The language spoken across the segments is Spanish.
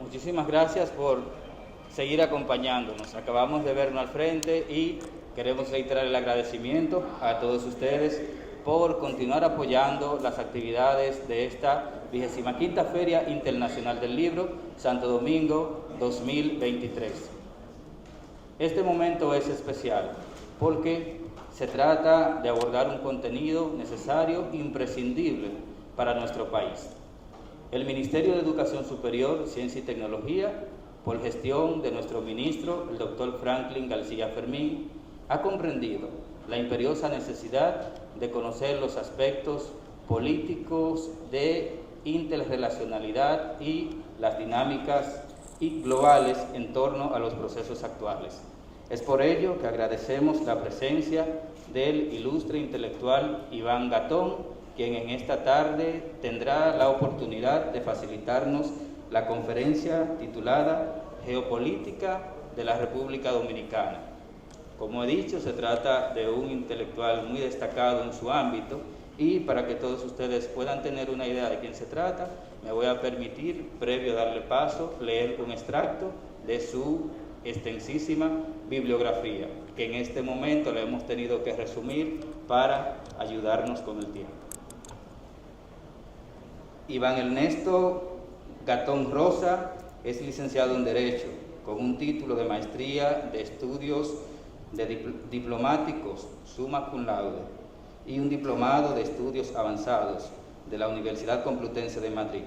Muchísimas gracias por seguir acompañándonos. Acabamos de vernos al frente y queremos reiterar el agradecimiento a todos ustedes por continuar apoyando las actividades de esta 25ª Feria Internacional del Libro, Santo Domingo 2023. Este momento es especial porque se trata de abordar un contenido necesario, imprescindible para nuestro país. El Ministerio de Educación Superior, Ciencia y Tecnología, por gestión de nuestro ministro, el doctor Franklin García Fermín, ha comprendido la imperiosa necesidad de conocer los aspectos políticos de interrelacionalidad y las dinámicas globales en torno a los procesos actuales. Es por ello que agradecemos la presencia del ilustre intelectual Iván Gatón, quien en esta tarde tendrá la oportunidad de facilitarnos la conferencia titulada Geopolítica de la República Dominicana. Como he dicho, se trata de un intelectual muy destacado en su ámbito y para que todos ustedes puedan tener una idea de quién se trata, me voy a permitir, previo a darle paso, leer un extracto de su extensísima bibliografía, que en este momento le hemos tenido que resumir para ayudarnos con el tiempo. Iván Ernesto Gatón Rosa es licenciado en Derecho, con un título de maestría de estudios diplomáticos summa cum laude y un diplomado de estudios avanzados de la Universidad Complutense de Madrid.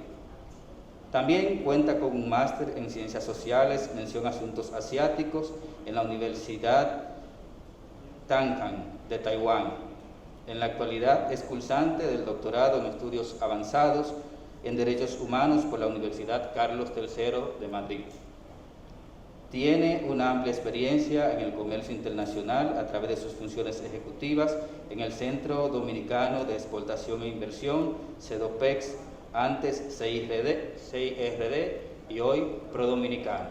También cuenta con un máster en Ciencias Sociales, mención Asuntos Asiáticos, en la Universidad Tamkang de Taiwán. En la actualidad es cursante del doctorado en Estudios Avanzados en Derechos Humanos por la Universidad Carlos III de Madrid. Tiene una amplia experiencia en el comercio internacional a través de sus funciones ejecutivas en el Centro Dominicano de Exportación e Inversión, CEDOPEX, antes CIRD y hoy ProDominicana.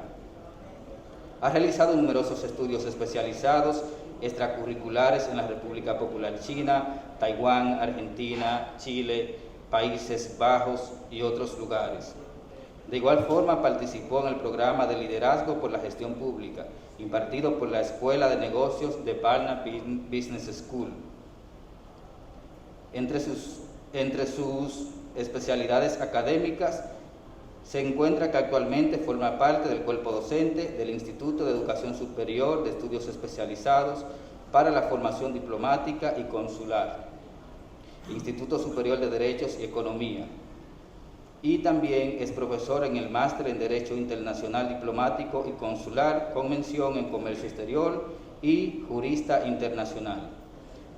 Ha realizado numerosos estudios especializados extracurriculares en la República Popular China, Taiwán, Argentina, Chile, Países Bajos y otros lugares. De igual forma, participó en el programa de liderazgo por la gestión pública, impartido por la Escuela de Negocios de Parna Business School. Entre sus especialidades académicas se encuentra que actualmente forma parte del cuerpo docente del Instituto de Educación Superior de Estudios Especializados para la Formación Diplomática y Consular, Instituto Superior de Derechos y Economía, y también es profesor en el Máster en Derecho Internacional Diplomático y Consular con mención en Comercio Exterior y Jurista Internacional.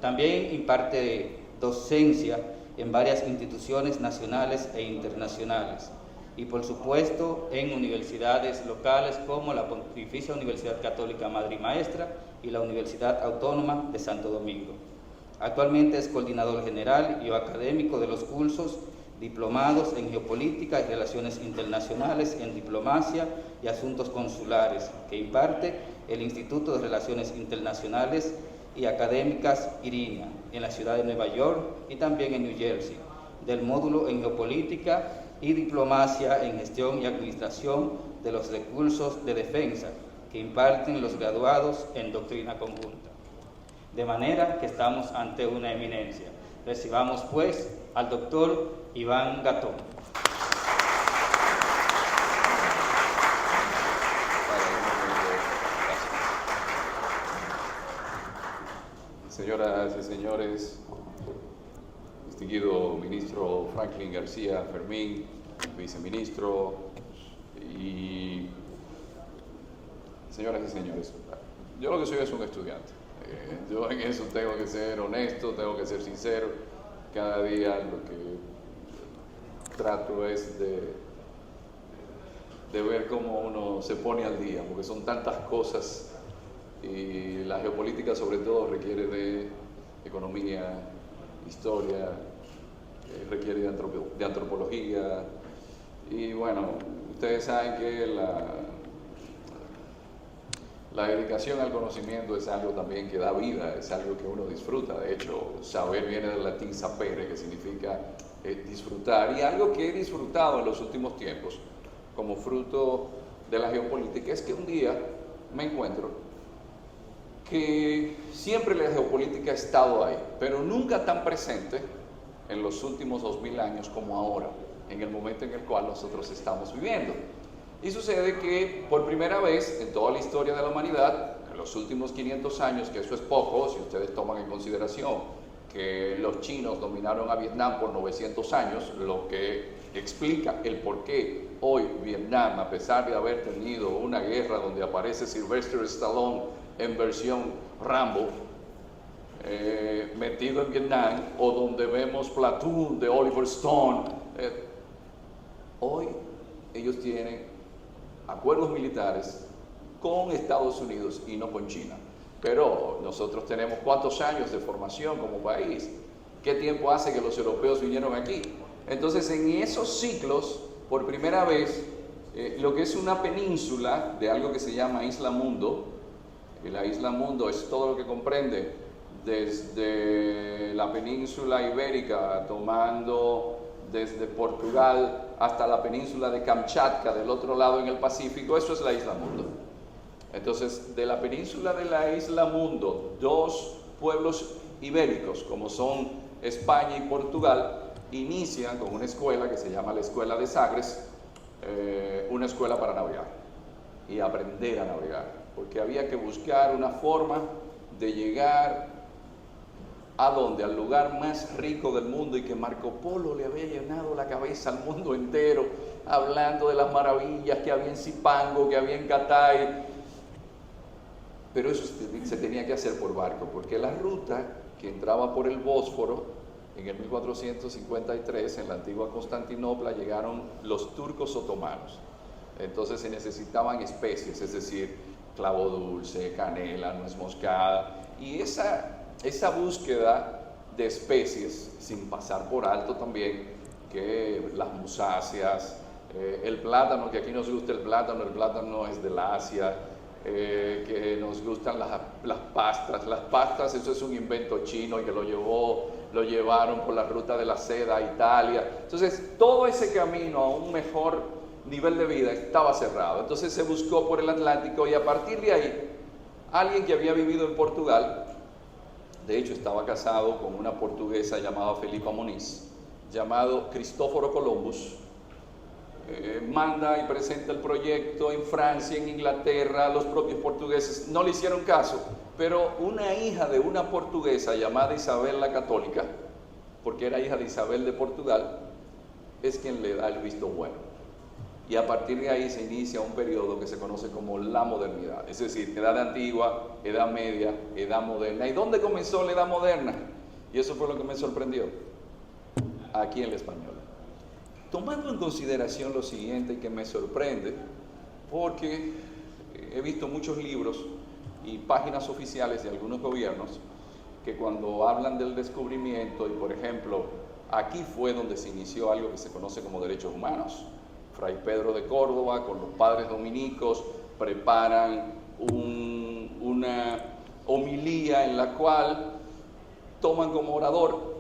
También imparte docencia en varias instituciones nacionales e internacionales y por supuesto en universidades locales como la Pontificia Universidad Católica Madre y Maestra y la Universidad Autónoma de Santo Domingo. Actualmente es coordinador general y académico de los cursos diplomados en Geopolítica y Relaciones Internacionales, en Diplomacia y Asuntos Consulares, que imparte el Instituto de Relaciones Internacionales y Académicas IRINA, en la ciudad de Nueva York y también en New Jersey, del módulo en Geopolítica y Diplomacia en Gestión y Administración de los Recursos de Defensa, que imparten los graduados en Doctrina Conjunta. De manera que estamos ante una eminencia. Recibamos pues al doctor Iván Gatón. Señoras y señores, distinguido ministro Franklin García Fermín, viceministro, y señoras y señores, yo lo que soy es un estudiante. Yo en eso tengo que ser honesto, tengo que ser sincero. Cada día lo que trato es de ver cómo uno se pone al día, porque son tantas cosas y la geopolítica sobre todo requiere de economía, historia, requiere de antropología y bueno, ustedes saben que La dedicación al conocimiento es algo también que da vida, es algo que uno disfruta. De hecho, saber viene del latín sapere, que significa disfrutar, y algo que he disfrutado en los últimos tiempos como fruto de la geopolítica es que un día me encuentro que siempre la geopolítica ha estado ahí, pero nunca tan presente en los últimos 2000 años como ahora, en el momento en el cual nosotros estamos viviendo. Y sucede que por primera vez en toda la historia de la humanidad, en los últimos 500 años, que eso es poco, si ustedes toman en consideración que los chinos dominaron a Vietnam por 900 años, lo que explica el por qué hoy Vietnam, a pesar de haber tenido una guerra donde aparece Sylvester Stallone en versión Rambo, metido en Vietnam, o donde vemos Platoon de Oliver Stone, hoy ellos tienen acuerdos militares con Estados Unidos y no con China. Pero nosotros tenemos ¿cuántos años de formación como país? ¿Qué tiempo hace que los europeos vinieron aquí? Entonces, en esos ciclos, por primera vez, lo que es una península de algo que se llama Isla Mundo, y la Isla Mundo es todo lo que comprende desde la península ibérica, tomando desde Portugal hasta la península de Kamchatka, del otro lado en el Pacífico, eso es la Isla Mundo. Entonces, de la península de la Isla Mundo, dos pueblos ibéricos, como son España y Portugal, inician con una escuela que se llama la Escuela de Sagres, una escuela para navegar y aprender a navegar, porque había que buscar una forma de llegar ¿a dónde? Al lugar más rico del mundo, y que Marco Polo le había llenado la cabeza al mundo entero, hablando de las maravillas que había en Zipango, que había en Catay. Pero eso se tenía que hacer por barco, porque la ruta que entraba por el Bósforo, en el 1453, en la antigua Constantinopla, llegaron los turcos otomanos. Entonces se necesitaban especies, es decir, clavo dulce, canela, nuez moscada, y esa búsqueda de especies, sin pasar por alto también que las musáceas, el plátano, que aquí nos gusta el plátano es del Asia, que nos gustan las pastas, eso es un invento chino y que lo llevaron por la ruta de la seda a Italia. Entonces todo ese camino a un mejor nivel de vida estaba cerrado, entonces se buscó por el Atlántico, y a partir de ahí alguien que había vivido en Portugal, de hecho estaba casado con una portuguesa llamada Felipa Moniz, llamado Cristóforo Columbus, manda y presenta el proyecto en Francia, en Inglaterra. Los propios portugueses no le hicieron caso, pero una hija de una portuguesa llamada Isabel la Católica, porque era hija de Isabel de Portugal, es quien le da el visto bueno. Y a partir de ahí se inicia un periodo que se conoce como la modernidad, es decir, Edad Antigua, Edad Media, Edad Moderna. ¿Y dónde comenzó la Edad Moderna? Y eso fue lo que me sorprendió, aquí en la Española. Tomando en consideración lo siguiente, que me sorprende, porque he visto muchos libros y páginas oficiales de algunos gobiernos que cuando hablan del descubrimiento, y por ejemplo, aquí fue donde se inició algo que se conoce como derechos humanos. Fray Pedro de Córdoba con los padres dominicos preparan una homilía en la cual toman como orador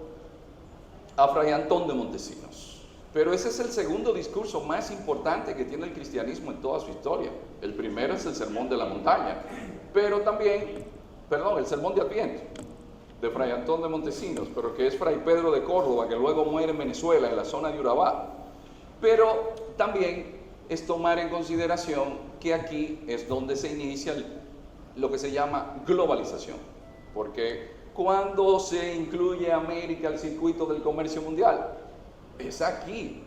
a Fray Antón de Montesinos. Pero ese es el segundo discurso más importante que tiene el cristianismo en toda su historia. El primero es el Sermón de la Montaña, pero también, el Sermón de Adviento, de Fray Antón de Montesinos, pero que es Fray Pedro de Córdoba, que luego muere en Venezuela, en la zona de Urabá. Pero también es tomar en consideración que aquí es donde se inicia lo que se llama globalización, porque cuando se incluye América al circuito del comercio mundial, es aquí.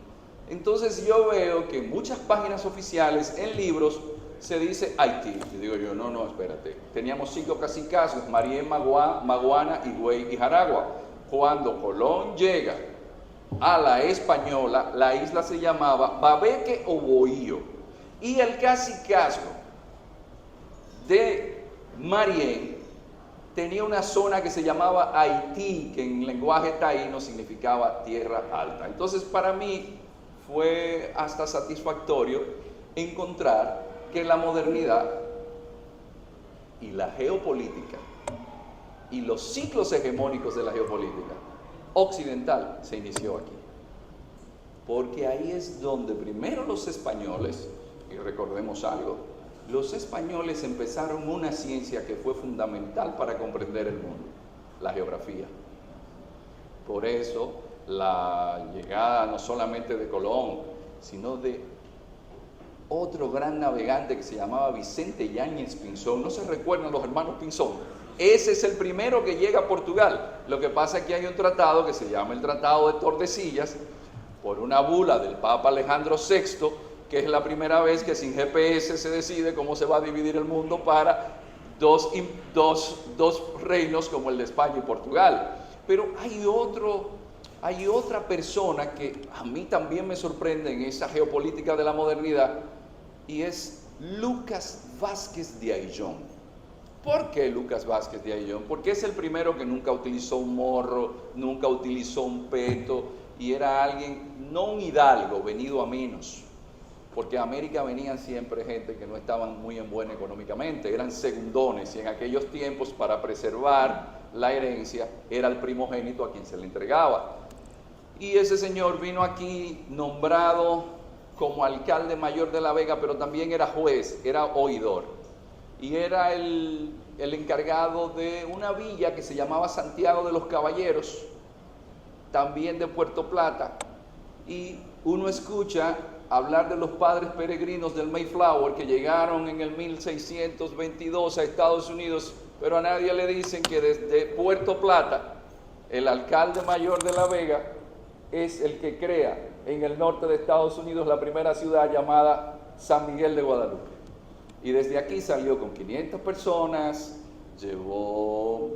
Entonces yo veo que en muchas páginas oficiales, en libros, se dice Haití. Y digo yo, no, espérate. Teníamos 5 cacicazgos, Marién, Maguana, Higüey y Jaragua. Cuando Colón llega a la Española, la isla se llamaba Babeque o Bohío. Y el cacicazgo de Marién tenía una zona que se llamaba Haití, que en lenguaje taíno significaba tierra alta. Entonces para mí fue hasta satisfactorio encontrar que la modernidad y la geopolítica y los ciclos hegemónicos de la geopolítica occidental se inició aquí. Porque ahí es donde primero los españoles, y recordemos algo, los españoles empezaron una ciencia que fue fundamental para comprender el mundo, la geografía. Por eso la llegada no solamente de Colón, sino de otro gran navegante que se llamaba Vicente Yáñez Pinzón. ¿No se recuerdan los hermanos Pinzón? Ese es el primero que llega a Portugal. Lo que pasa es que hay un tratado que se llama el Tratado de Tordesillas, por una bula del Papa Alejandro VI, que es la primera vez que sin GPS se decide cómo se va a dividir el mundo para dos reinos como el de España y Portugal. Pero hay otra persona que a mí también me sorprende en esa geopolítica de la modernidad, y es Lucas Vázquez de Ayllón. ¿Por qué Lucas Vázquez de Ayllón? Porque es el primero que nunca utilizó un morro, nunca utilizó un peto, y era alguien, no un hidalgo, venido a menos, porque a América venían siempre gente que no estaban muy en buena económicamente, eran segundones, y en aquellos tiempos, para preservar la herencia, era el primogénito a quien se le entregaba. Y ese señor vino aquí nombrado como alcalde mayor de La Vega, pero también era juez, era oidor, y era el encargado de una villa que se llamaba Santiago de los Caballeros, también de Puerto Plata. Y uno escucha hablar de los padres peregrinos del Mayflower que llegaron en el 1622 a Estados Unidos, pero a nadie le dicen que desde Puerto Plata el alcalde mayor de La Vega es el que crea en el norte de Estados Unidos la primera ciudad llamada San Miguel de Guadalupe. Y desde aquí salió con 500 personas, llevó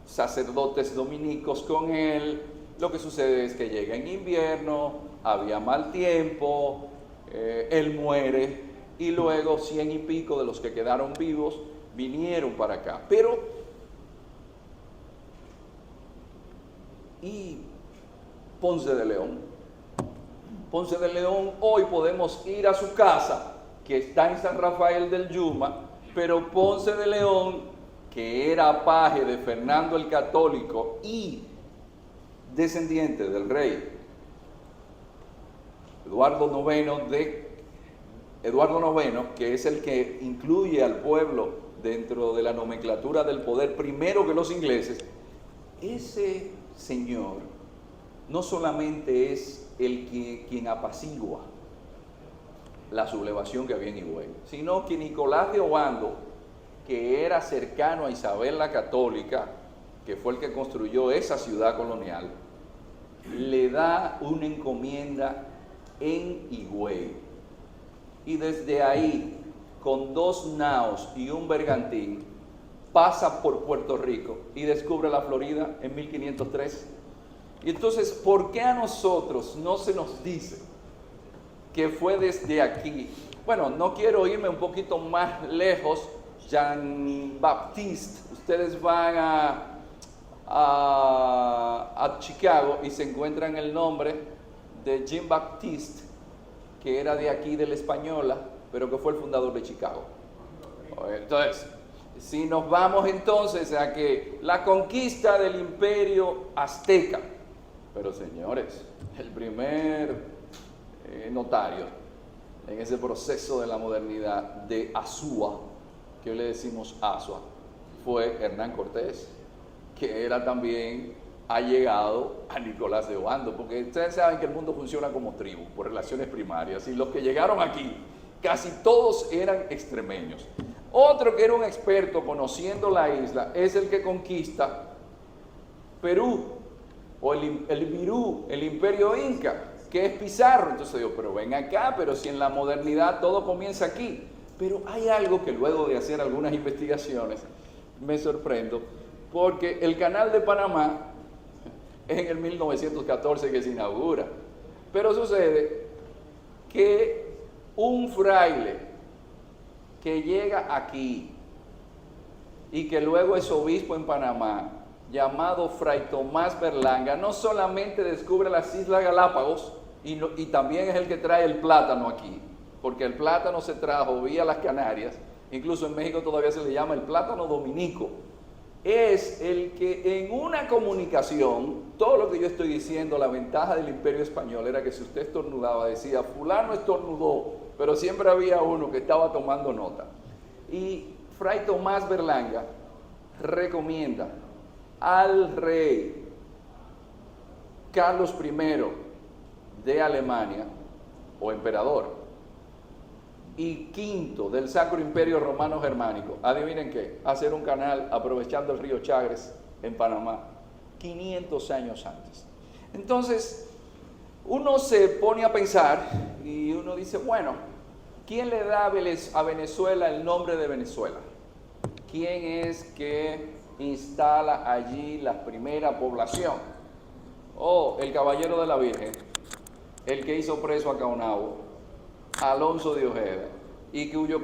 sacerdotes dominicos con él. Lo que sucede es que llega en invierno, había mal tiempo, él muere, y luego 100 y pico de los que quedaron vivos vinieron para acá. Pero, ¿y Ponce de León? Ponce de León, hoy podemos ir a su casa, que está en San Rafael del Yuma, pero Ponce de León, que era paje de Fernando el Católico y descendiente del rey Eduardo IX, que es el que incluye al pueblo dentro de la nomenclatura del poder primero que los ingleses, ese señor no solamente es quien apacigua la sublevación que había en Higüey, sino que Nicolás de Obando, que era cercano a Isabel la Católica, que fue el que construyó esa ciudad colonial, le da una encomienda en Higüey. Y desde ahí, con 2 naos y un bergantín, pasa por Puerto Rico y descubre la Florida en 1503. Y entonces, ¿por qué a nosotros no se nos dice que fue desde aquí? Bueno, no quiero irme un poquito más lejos. Jean-Baptiste, ustedes van a Chicago y se encuentran el nombre de Jean-Baptiste, que era de aquí, de la Española, pero que fue el fundador de Chicago. Entonces, si nos vamos entonces a que la conquista del imperio azteca, pero señores, el primer notario en ese proceso de la modernidad de Azua, que hoy le decimos Azua, fue Hernán Cortés, que era también allegado a Nicolás de Obando, porque ustedes saben que el mundo funciona como tribu, por relaciones primarias, y los que llegaron aquí, casi todos eran extremeños. Otro que era un experto conociendo la isla es el que conquista Perú, o el Virú, el imperio inca, que es Pizarro. Entonces digo, pero ven acá, pero si en la modernidad todo comienza aquí. Pero hay algo que luego de hacer algunas investigaciones me sorprendo, porque el Canal de Panamá es en el 1914 que se inaugura, pero sucede que un fraile que llega aquí y que luego es obispo en Panamá, llamado Fray Tomás Berlanga, no solamente descubre las Islas Galápagos, y también es el que trae el plátano aquí, porque el plátano se trajo vía las Canarias, incluso en México todavía se le llama el plátano dominico, es el que en una comunicación, todo lo que yo estoy diciendo, la ventaja del Imperio Español era que si usted estornudaba, decía, fulano estornudó, pero siempre había uno que estaba tomando nota. Y Fray Tomás Berlanga recomienda al rey Carlos I de Alemania, o emperador, y V del Sacro Imperio Romano Germánico, adivinen qué, hacer un canal aprovechando el río Chagres en Panamá, 500 años antes. Entonces, uno se pone a pensar y uno dice, bueno, ¿quién le da a Venezuela el nombre de Venezuela? ¿Quién es que instala allí la primera población? Oh, el Caballero de la Virgen, el que hizo preso a Caonabo, Alonso de Ojeda, y cuyo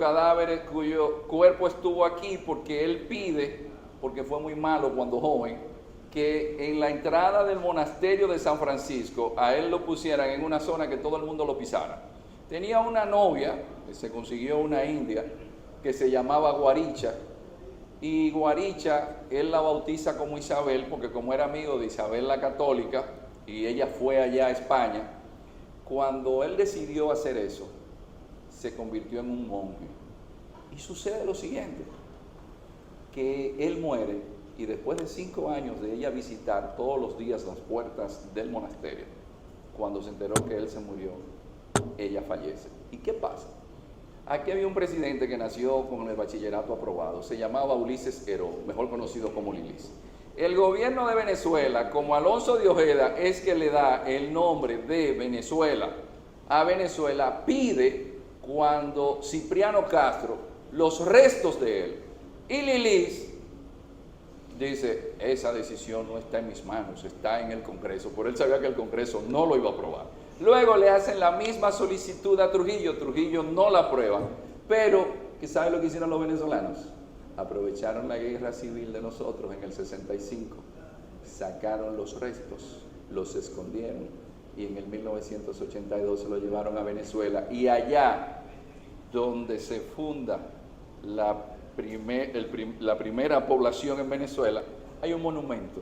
cuerpo estuvo aquí porque él pide, porque fue muy malo cuando joven, que en la entrada del monasterio de San Francisco a él lo pusieran en una zona que todo el mundo lo pisara. Tenía una novia, que se consiguió una india, que se llamaba Guaricha, y Guaricha él la bautiza como Isabel, porque como era amigo de Isabel la Católica, y ella fue allá a España, cuando él decidió hacer eso, se convirtió en un monje. Y sucede lo siguiente, que él muere y después de 5 años de ella visitar todos los días las puertas del monasterio, cuando se enteró que él se murió, ella fallece. ¿Y qué pasa? Aquí había un presidente que nació con el bachillerato aprobado, se llamaba Ulises Heró, mejor conocido como Lilis. El gobierno de Venezuela, como Alonso de Ojeda es que le da el nombre de Venezuela a Venezuela, pide cuando Cipriano Castro los restos de él, y Lilis dice, esa decisión no está en mis manos, está en el Congreso, por él sabía que el Congreso no lo iba a aprobar. Luego le hacen la misma solicitud a Trujillo, Trujillo no la aprueba, pero ¿qué sabe lo que hicieron los venezolanos? Aprovecharon la guerra civil de nosotros en el 65, sacaron los restos, los escondieron y en el 1982 se lo llevaron a Venezuela, y allá donde se funda la primera población en Venezuela, hay un monumento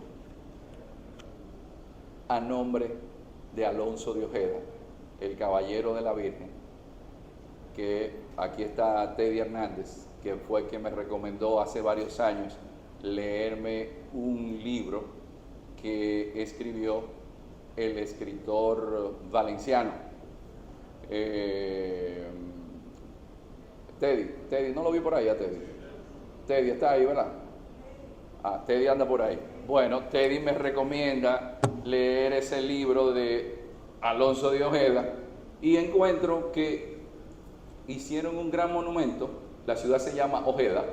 a nombre de Alonso de Ojeda, el Caballero de la Virgen, que aquí está Teddy Hernández, que fue quien me recomendó hace varios años leerme un libro que escribió el escritor valenciano. Teddy, no lo vi por ahí a Teddy. Teddy está ahí, ¿verdad? Teddy anda por ahí. Bueno, Teddy me recomienda leer ese libro de Alonso de Ojeda y encuentro que hicieron un gran monumento, la ciudad se llama Ojeda,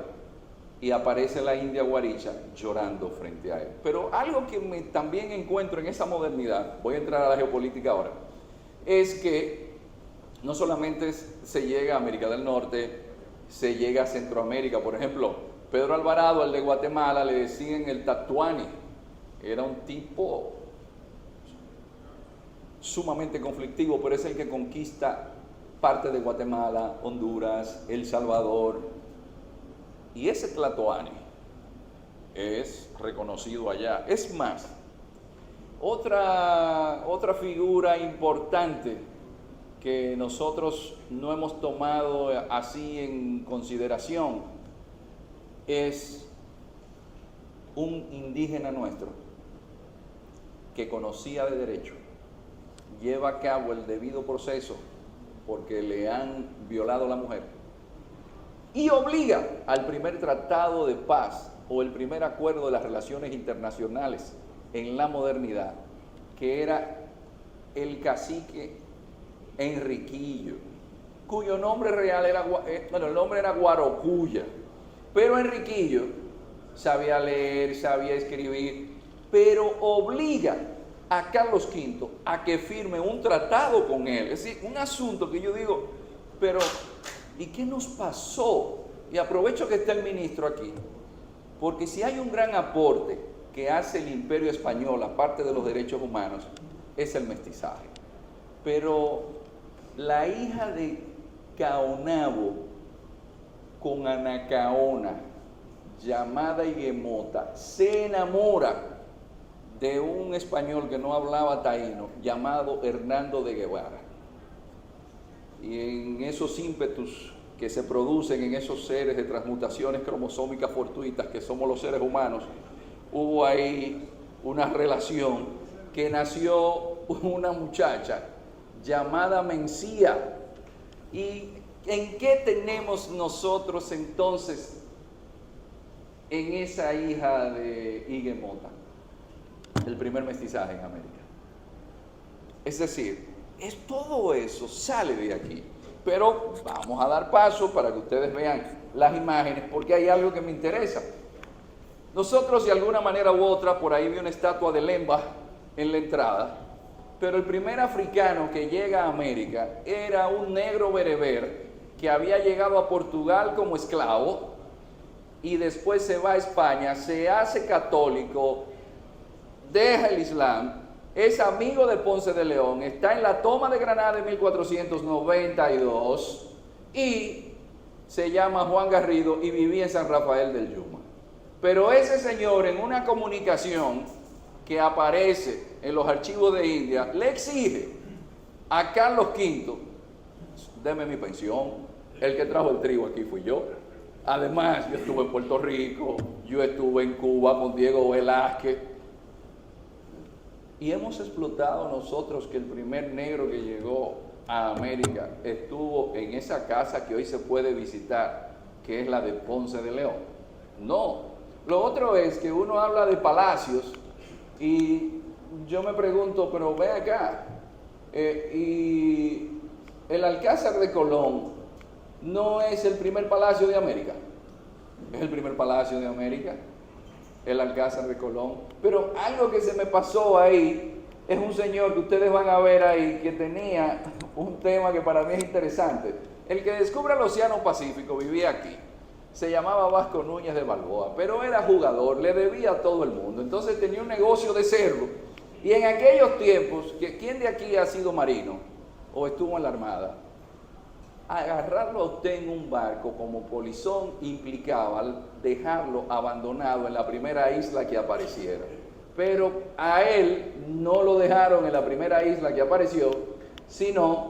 y aparece la india Guaricha llorando frente a él. Pero algo que también encuentro en esa modernidad, voy a entrar a la geopolítica ahora, es que no solamente se llega a América del Norte, se llega a Centroamérica. Por ejemplo, Pedro Alvarado, el de Guatemala, le decían el Tatuani, era un tipo sumamente conflictivo, pero es el que conquista parte de Guatemala, Honduras, El Salvador, y ese Tlatoani es reconocido allá. Es más, otra figura importante que nosotros no hemos tomado así en consideración es un indígena nuestro que conocía de derecho, lleva a cabo el debido proceso porque le han violado a la mujer y obliga al primer tratado de paz o el primer acuerdo de las relaciones internacionales en la modernidad, que era el cacique Enriquillo, cuyo nombre real era, el nombre era Guarocuya, pero Enriquillo sabía leer, sabía escribir, pero obliga a Carlos V a que firme un tratado con él. Es decir, un asunto que yo digo, pero ¿y qué nos pasó? Y aprovecho que está el ministro aquí, porque si hay un gran aporte que hace el Imperio Español, aparte de los derechos humanos, es el mestizaje. Pero la hija de Caonabo, con Anacaona, llamada Higuemota, se enamora de un español que no hablaba taíno, llamado Hernando de Guevara. Y en esos ímpetus que se producen en esos seres de transmutaciones cromosómicas fortuitas que somos los seres humanos, hubo ahí una relación que nació una muchacha llamada Mencía. ¿Y en qué tenemos nosotros entonces en esa hija de Higuemota? El primer mestizaje en América. Es decir, todo eso sale de aquí. Pero vamos a dar paso para que ustedes vean las imágenes, porque hay algo que me interesa. Nosotros, de alguna manera u otra, por ahí vi una estatua de Lemba en la entrada, pero el primer africano que llega a América era un negro bereber que había llegado a Portugal como esclavo y después se va a España, se hace católico, deja el Islam, es amigo de Ponce de León, está en la toma de Granada en 1492 y se llama Juan Garrido y vivía en San Rafael del Yuma. Pero ese señor, en una comunicación que aparece en los archivos de India, le exige a Carlos V: deme mi pensión, el que trajo el trigo aquí fui yo. Además, yo estuve en Puerto Rico, yo estuve en Cuba con Diego Velázquez. Y hemos explotado nosotros que el primer negro que llegó a América estuvo en esa casa que hoy se puede visitar, que es la de Ponce de León. No. Lo otro es que uno habla de palacios y yo me pregunto, pero ve acá, y el Alcázar de Colón no es el primer palacio de América. Es el primer palacio de América, el Alcázar de Colón. Pero algo que se me pasó ahí es un señor que ustedes van a ver ahí que tenía un tema que para mí es interesante. El que descubre el Océano Pacífico vivía aquí. Se llamaba Vasco Núñez de Balboa, pero era jugador, le debía a todo el mundo. Entonces tenía un negocio de cerdo. Y en aquellos tiempos, ¿quién de aquí ha sido marino o estuvo en la Armada? Agarrarlo a usted en un barco como polizón implicaba dejarlo abandonado en la primera isla que apareciera. Pero a él no lo dejaron en la primera isla que apareció, sino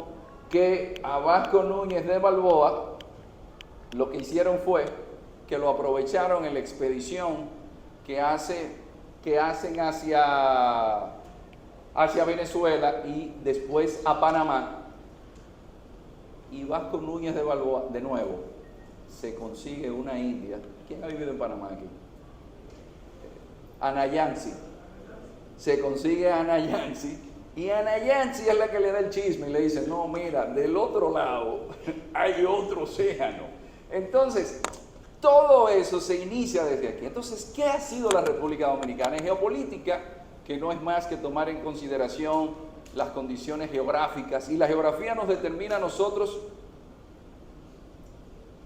que a Vasco Núñez de Balboa lo que hicieron fue que lo aprovecharon en la expedición que hacen hacia Venezuela y después a Panamá. Y Vasco Núñez de Balboa, de nuevo, se consigue una india. ¿Quién ha vivido en Panamá aquí? Anayansi. Se consigue a Anayansi. Y Anayansi es la que le da el chisme y le dice: no, mira, del otro lado hay otro océano. Entonces, todo eso se inicia desde aquí. Entonces, ¿qué ha sido la República Dominicana? En geopolítica, que no es más que tomar en consideración las condiciones geográficas, y la geografía nos determina a nosotros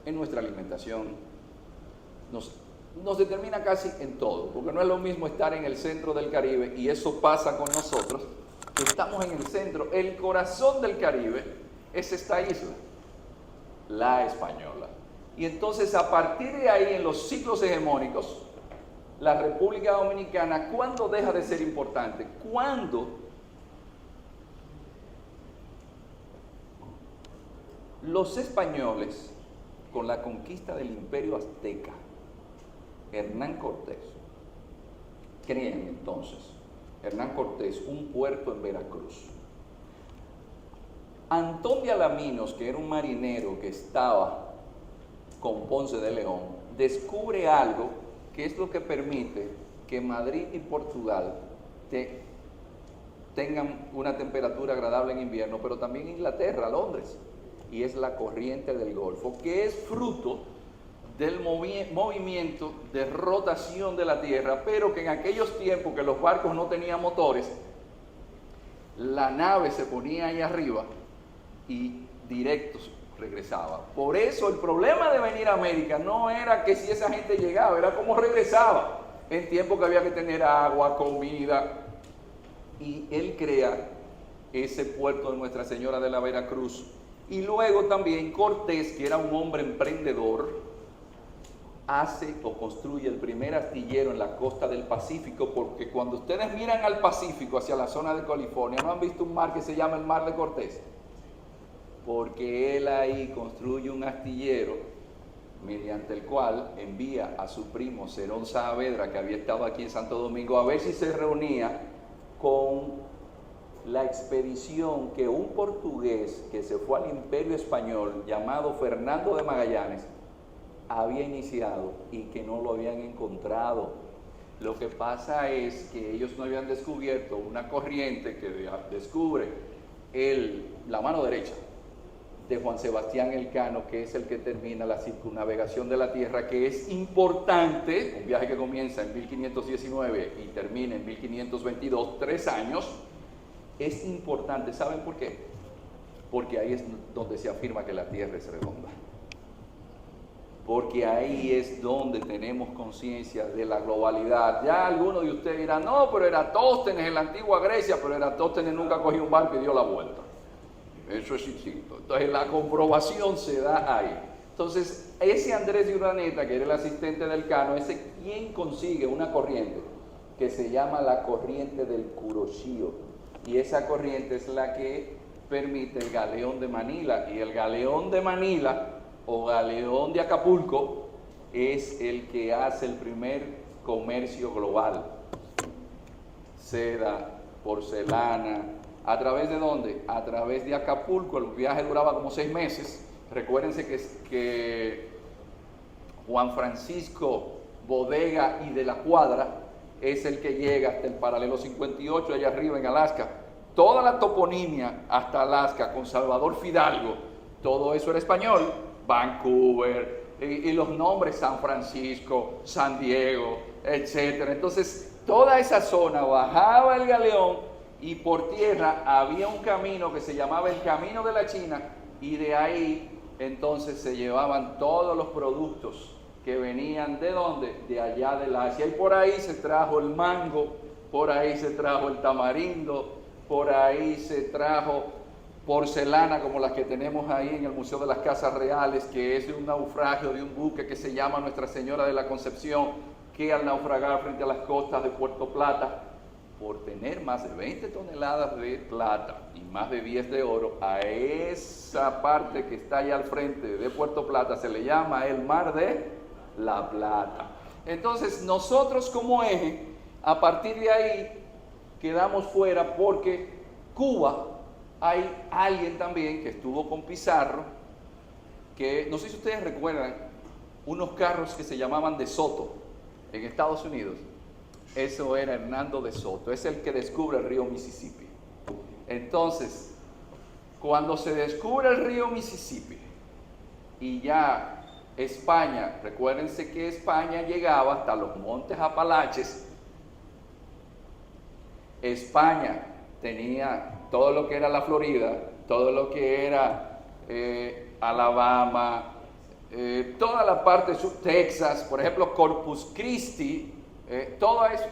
en nuestra alimentación, nos determina casi en todo, porque no es lo mismo estar en el centro del Caribe, y eso pasa con nosotros, que estamos en el centro. El corazón del Caribe es esta isla, la Española. Y entonces, a partir de ahí, en los ciclos hegemónicos, la República Dominicana, ¿cuándo deja de ser importante? Cuando los españoles, con la conquista del Imperio Azteca, Hernán Cortés, crean entonces, Hernán Cortés, un puerto en Veracruz. Antón de Alaminos, que era un marinero que estaba con Ponce de León, descubre algo que es lo que permite que Madrid y Portugal tengan una temperatura agradable en invierno, pero también Inglaterra, Londres, y es la corriente del Golfo, que es fruto del movimiento de rotación de la Tierra, pero que en aquellos tiempos que los barcos no tenían motores, la nave se ponía ahí arriba y directos regresaba. Por eso el problema de venir a América no era que si esa gente llegaba, era cómo regresaba, en tiempo que había que tener agua, comida. Y él crea ese puerto de Nuestra Señora de la Veracruz. Y luego también Cortés, que era un hombre emprendedor, hace o construye el primer astillero en la costa del Pacífico, porque cuando ustedes miran al Pacífico hacia la zona de California, ¿no han visto un mar que se llama el Mar de Cortés? Porque él ahí construye un astillero mediante el cual envía a su primo Cerón Saavedra, que había estado aquí en Santo Domingo, a ver si se reunía con la expedición que un portugués que se fue al Imperio Español llamado Fernando de Magallanes había iniciado y que no lo habían encontrado. Lo que pasa es que ellos no habían descubierto una corriente que descubre la mano derecha de Juan Sebastián Elcano, que es el que termina la circunnavegación de la Tierra, que es importante, un viaje que comienza en 1519 y termina en 1522, 3 años, es importante. ¿Saben por qué? Porque ahí es donde se afirma que la Tierra es redonda. Porque ahí es donde tenemos conciencia de la globalidad. Ya algunos de ustedes dirán, no, pero Eratóstenes en la antigua Grecia, pero Eratóstenes nunca cogió un barco y dio la vuelta. Eso es distinto. Entonces la comprobación se da ahí. Entonces ese Andrés de Urdaneta, que era el asistente del Elcano, ese quien consigue una corriente que se llama la corriente del Kuroshio, y esa corriente es la que permite el galeón de Manila, y el galeón de Manila o galeón de Acapulco es el que hace el primer comercio global. Seda, porcelana, ¿a través de dónde? A través de Acapulco. El viaje duraba como 6 meses. Recuérdense que Juan Francisco Bodega y de la Cuadra es el que llega hasta el paralelo 58 allá arriba en Alaska. Toda la toponimia hasta Alaska con Salvador Fidalgo, todo eso era español. Vancouver, y los nombres San Francisco, San Diego, etc. Entonces, toda esa zona bajaba el galeón y por tierra había un camino que se llamaba el Camino de la China, y de ahí entonces se llevaban todos los productos que venían ¿de dónde? De allá del Asia. Y por ahí se trajo el mango, por ahí se trajo el tamarindo, por ahí se trajo porcelana como las que tenemos ahí en el Museo de las Casas Reales, que es de un naufragio de un buque que se llama Nuestra Señora de la Concepción, que al naufragar frente a las costas de Puerto Plata, por tener más de 20 toneladas de plata y más de 10 de oro, a esa parte que está allá al frente de Puerto Plata se le llama el Mar de la Plata. Entonces nosotros como eje, a partir de ahí, quedamos fuera porque Cuba, hay alguien también que estuvo con Pizarro, que no sé si ustedes recuerdan, unos carros que se llamaban de Soto en Estados Unidos. Eso era Hernando de Soto, es el que descubre el río Mississippi. Entonces, cuando se descubre el río Mississippi y ya España, recuérdense que España llegaba hasta los montes Apalaches, España tenía todo lo que era la Florida, todo lo que era Alabama, toda la parte de Texas, por ejemplo, Corpus Christi, todo eso,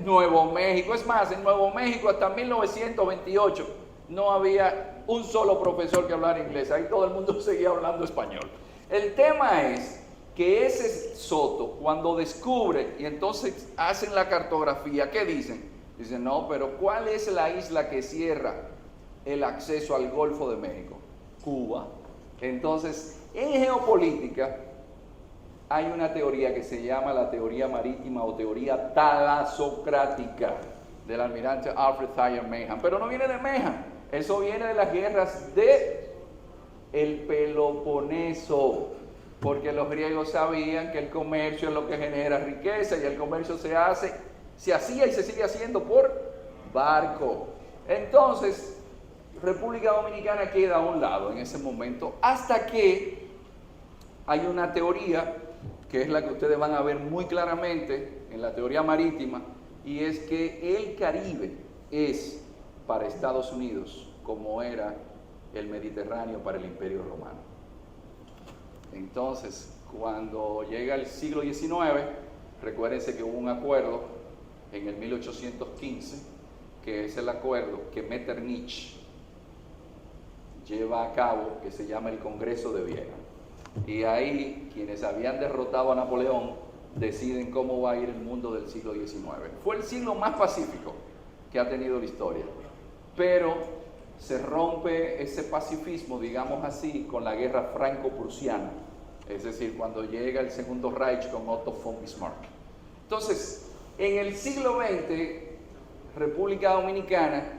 Nuevo México. Es más, en Nuevo México hasta 1928 no había un solo profesor que hablara inglés, ahí todo el mundo seguía hablando español. El tema es que ese Soto, cuando descubre y entonces hacen la cartografía, ¿qué dicen? Dicen, no, pero ¿cuál es la isla que cierra el acceso al Golfo de México? Cuba. Entonces, en geopolítica hay una teoría que se llama la teoría marítima o teoría talasocrática del almirante Alfred Thayer Mahan. Pero no viene de Mahan, eso viene de las guerras de el Peloponeso, porque los griegos sabían que el comercio es lo que genera riqueza y el comercio se hacía y se sigue haciendo por barco. Entonces, República Dominicana queda a un lado en ese momento, hasta que hay una teoría que es la que ustedes van a ver muy claramente en la teoría marítima, y es que el Caribe es para Estados Unidos como era el Mediterráneo para el Imperio Romano. Entonces, cuando llega el siglo XIX, recuérdense que hubo un acuerdo en el 1815, que es el acuerdo que Metternich lleva a cabo, que se llama el Congreso de Viena. Y ahí quienes habían derrotado a Napoleón deciden cómo va a ir el mundo del siglo XIX. Fue el siglo más pacífico que ha tenido la historia, pero se rompe ese pacifismo, digamos así, con la guerra franco-prusiana, es decir, cuando llega el Segundo Reich con Otto von Bismarck. Entonces, en el siglo XX, República Dominicana,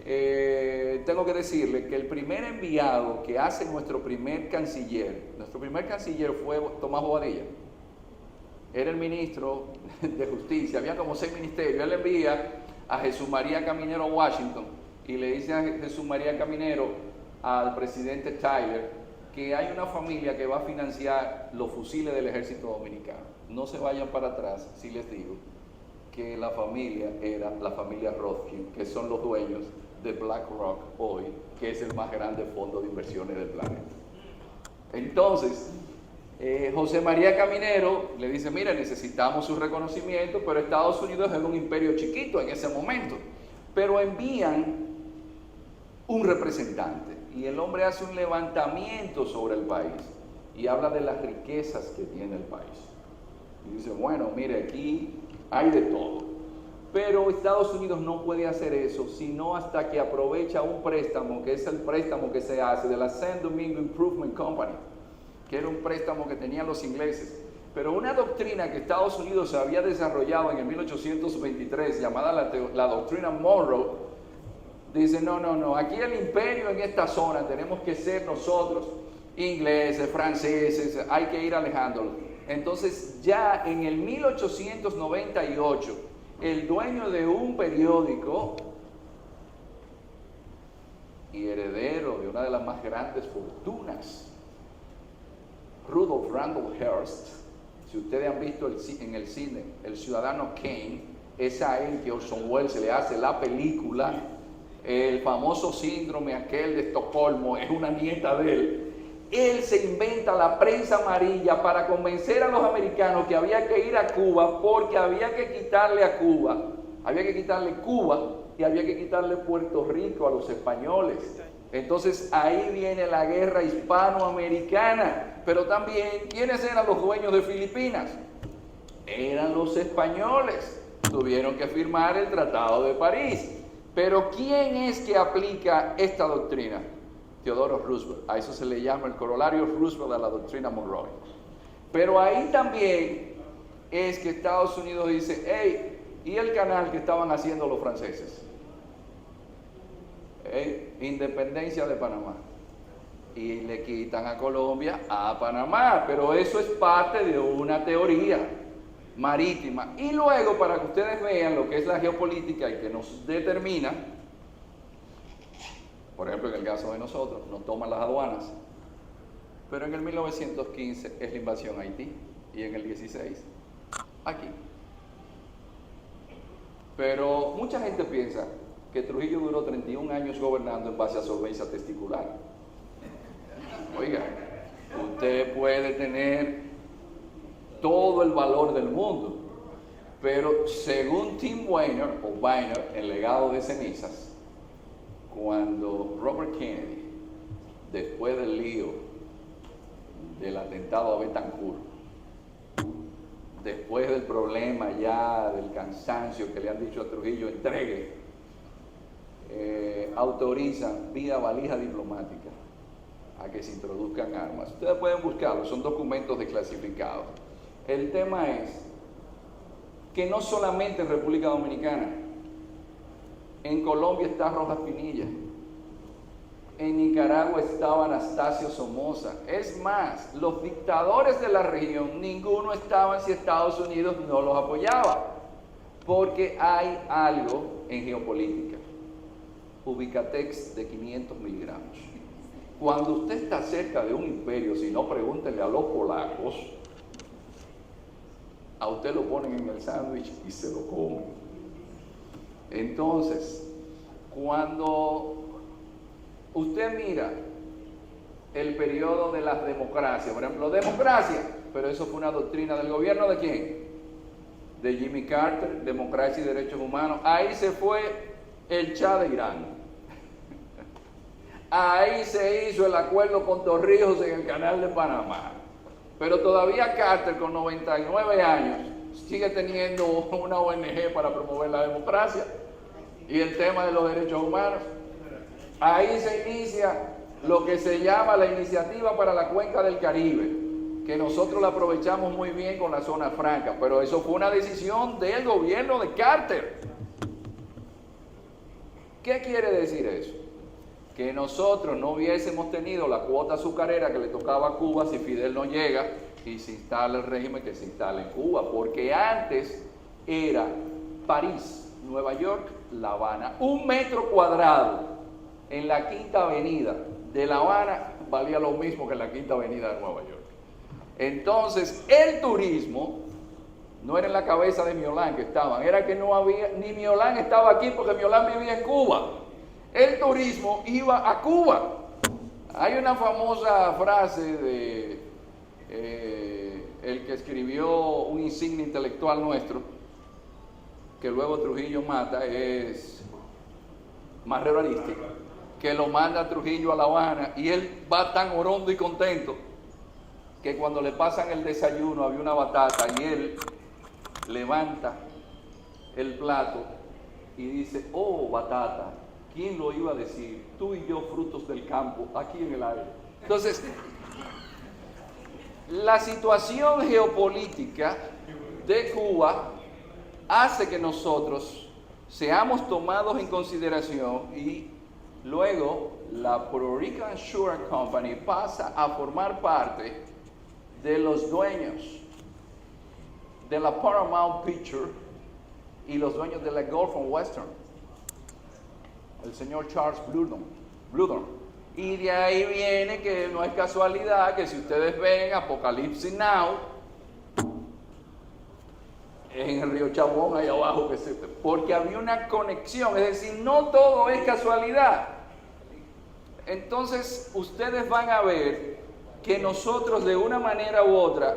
tengo que decirle que el primer enviado que hace nuestro primer canciller fue Tomás Bobadilla. Era el ministro de Justicia, había como 6 ministerios. Él envía a Jesús María Caminero a Washington y le dice a Jesús María Caminero, al presidente Tyler, que hay una familia que va a financiar los fusiles del ejército dominicano. No se vayan para atrás si les digo que la familia era la familia Rothschild, que son los dueños de BlackRock hoy, que es el más grande fondo de inversiones del planeta. Entonces, José María Caminero le dice, mira, necesitamos su reconocimiento, pero Estados Unidos era un imperio chiquito en ese momento, pero envían un representante y el hombre hace un levantamiento sobre el país y habla de las riquezas que tiene el país. Y dice, bueno, mire, aquí hay de todo, pero Estados Unidos no puede hacer eso sino hasta que aprovecha un préstamo, que es el préstamo que se hace de la Saint Domingo Improvement Company, que era un préstamo que tenían los ingleses, pero una doctrina que Estados Unidos había desarrollado en el 1823, llamada la doctrina Monroe, dice, no, aquí el imperio en esta zona tenemos que ser nosotros, ingleses, franceses, hay que ir alejándolo. Entonces ya en el 1898, el dueño de un periódico y heredero de una de las más grandes fortunas, Rudolph Randall Hearst, si ustedes han visto en el cine El Ciudadano Kane, es a él que Orson Welles se le hace la película, el famoso síndrome aquel de Estocolmo, es una nieta de él. Él se inventa la prensa amarilla para convencer a los americanos que había que ir a Cuba porque había que quitarle a Cuba, había que quitarle Cuba y había que quitarle Puerto Rico a los españoles. Entonces ahí viene la guerra hispanoamericana, pero también, ¿quiénes eran los dueños de Filipinas? Eran los españoles, tuvieron que firmar el Tratado de París. Pero ¿quién es que aplica esta doctrina? Theodore Roosevelt. A eso se le llama el corolario Roosevelt a la doctrina Monroe. Pero ahí también es que Estados Unidos dice, hey, ¿y el canal que estaban haciendo los franceses? Independencia de Panamá. Y le quitan a Colombia a Panamá, pero eso es parte de una teoría marítima. Y luego, para que ustedes vean lo que es la geopolítica y que nos determina, por ejemplo, en el caso de nosotros, nos toman las aduanas, pero en el 1915 es la invasión a Haití y en el 16 aquí. Pero mucha gente piensa que Trujillo duró 31 años gobernando en base a solvencia testicular. Oiga, usted puede tener todo el valor del mundo, pero según Tim Weiner, el legado de cenizas, cuando Robert Kennedy, después del lío del atentado a Betancourt, después del problema ya del cansancio que le han dicho a Trujillo entregue, autorizan vía valija diplomática a que se introduzcan armas. Ustedes pueden buscarlo, son documentos desclasificados. El tema es que no solamente en República Dominicana, en Colombia está Rojas Pinilla, en Nicaragua estaba Anastasio Somoza. Es más, los dictadores de la región, ninguno estaba si Estados Unidos no los apoyaba, porque hay algo en geopolítica, Ubicatex de 500 miligramos. Cuando usted está cerca de un imperio, si no, pregúntenle a los polacos, a usted lo ponen en el sándwich y se lo comen. Entonces, cuando usted mira el periodo de las democracias, por ejemplo, democracia, pero eso fue una doctrina del gobierno ¿de quién? De Jimmy Carter, democracia y derechos humanos. Ahí se fue el Shah de Irán. Ahí se hizo el acuerdo con Torrijos en el canal de Panamá. Pero todavía Carter, con 99 años, sigue teniendo una ONG para promover la democracia y el tema de los derechos humanos. Ahí se inicia lo que se llama la Iniciativa para la Cuenca del Caribe, que nosotros la aprovechamos muy bien con la zona franca, pero eso fue una decisión del gobierno de Carter. ¿Qué quiere decir eso? Que nosotros no hubiésemos tenido la cuota azucarera que le tocaba a Cuba si Fidel no llega y se instala el régimen que se instala en Cuba, porque antes era París, Nueva York, La Habana. 1 metro cuadrado en la Quinta Avenida de La Habana valía lo mismo que en la Quinta Avenida de Nueva York. Entonces, el turismo no era en la cabeza de Miolán que estaban, era que no había, ni Miolán estaba aquí porque Miolán vivía en Cuba. El turismo iba a Cuba. Hay una famosa frase de el que escribió un insigne intelectual nuestro, que luego Trujillo mata, es Marrero Arispe, que lo manda a Trujillo a La Habana y él va tan orondo y contento que cuando le pasan el desayuno había una batata y él levanta el plato y dice: oh, batata, ¿quién lo iba a decir? Tú y yo, frutos del campo, aquí en el aire. Entonces, la situación geopolítica de Cuba hace que nosotros seamos tomados en consideración y luego la Puerto Rican Insurance Company pasa a formar parte de los dueños de la Paramount Picture y los dueños de la Gulf and Western, el señor Charles Bluhdorn. Y de ahí viene que no es casualidad que si ustedes ven Apocalipsis Now, en el río Chabón, ahí abajo, porque había una conexión, es decir, no todo es casualidad. Entonces, ustedes van a ver que nosotros de una manera u otra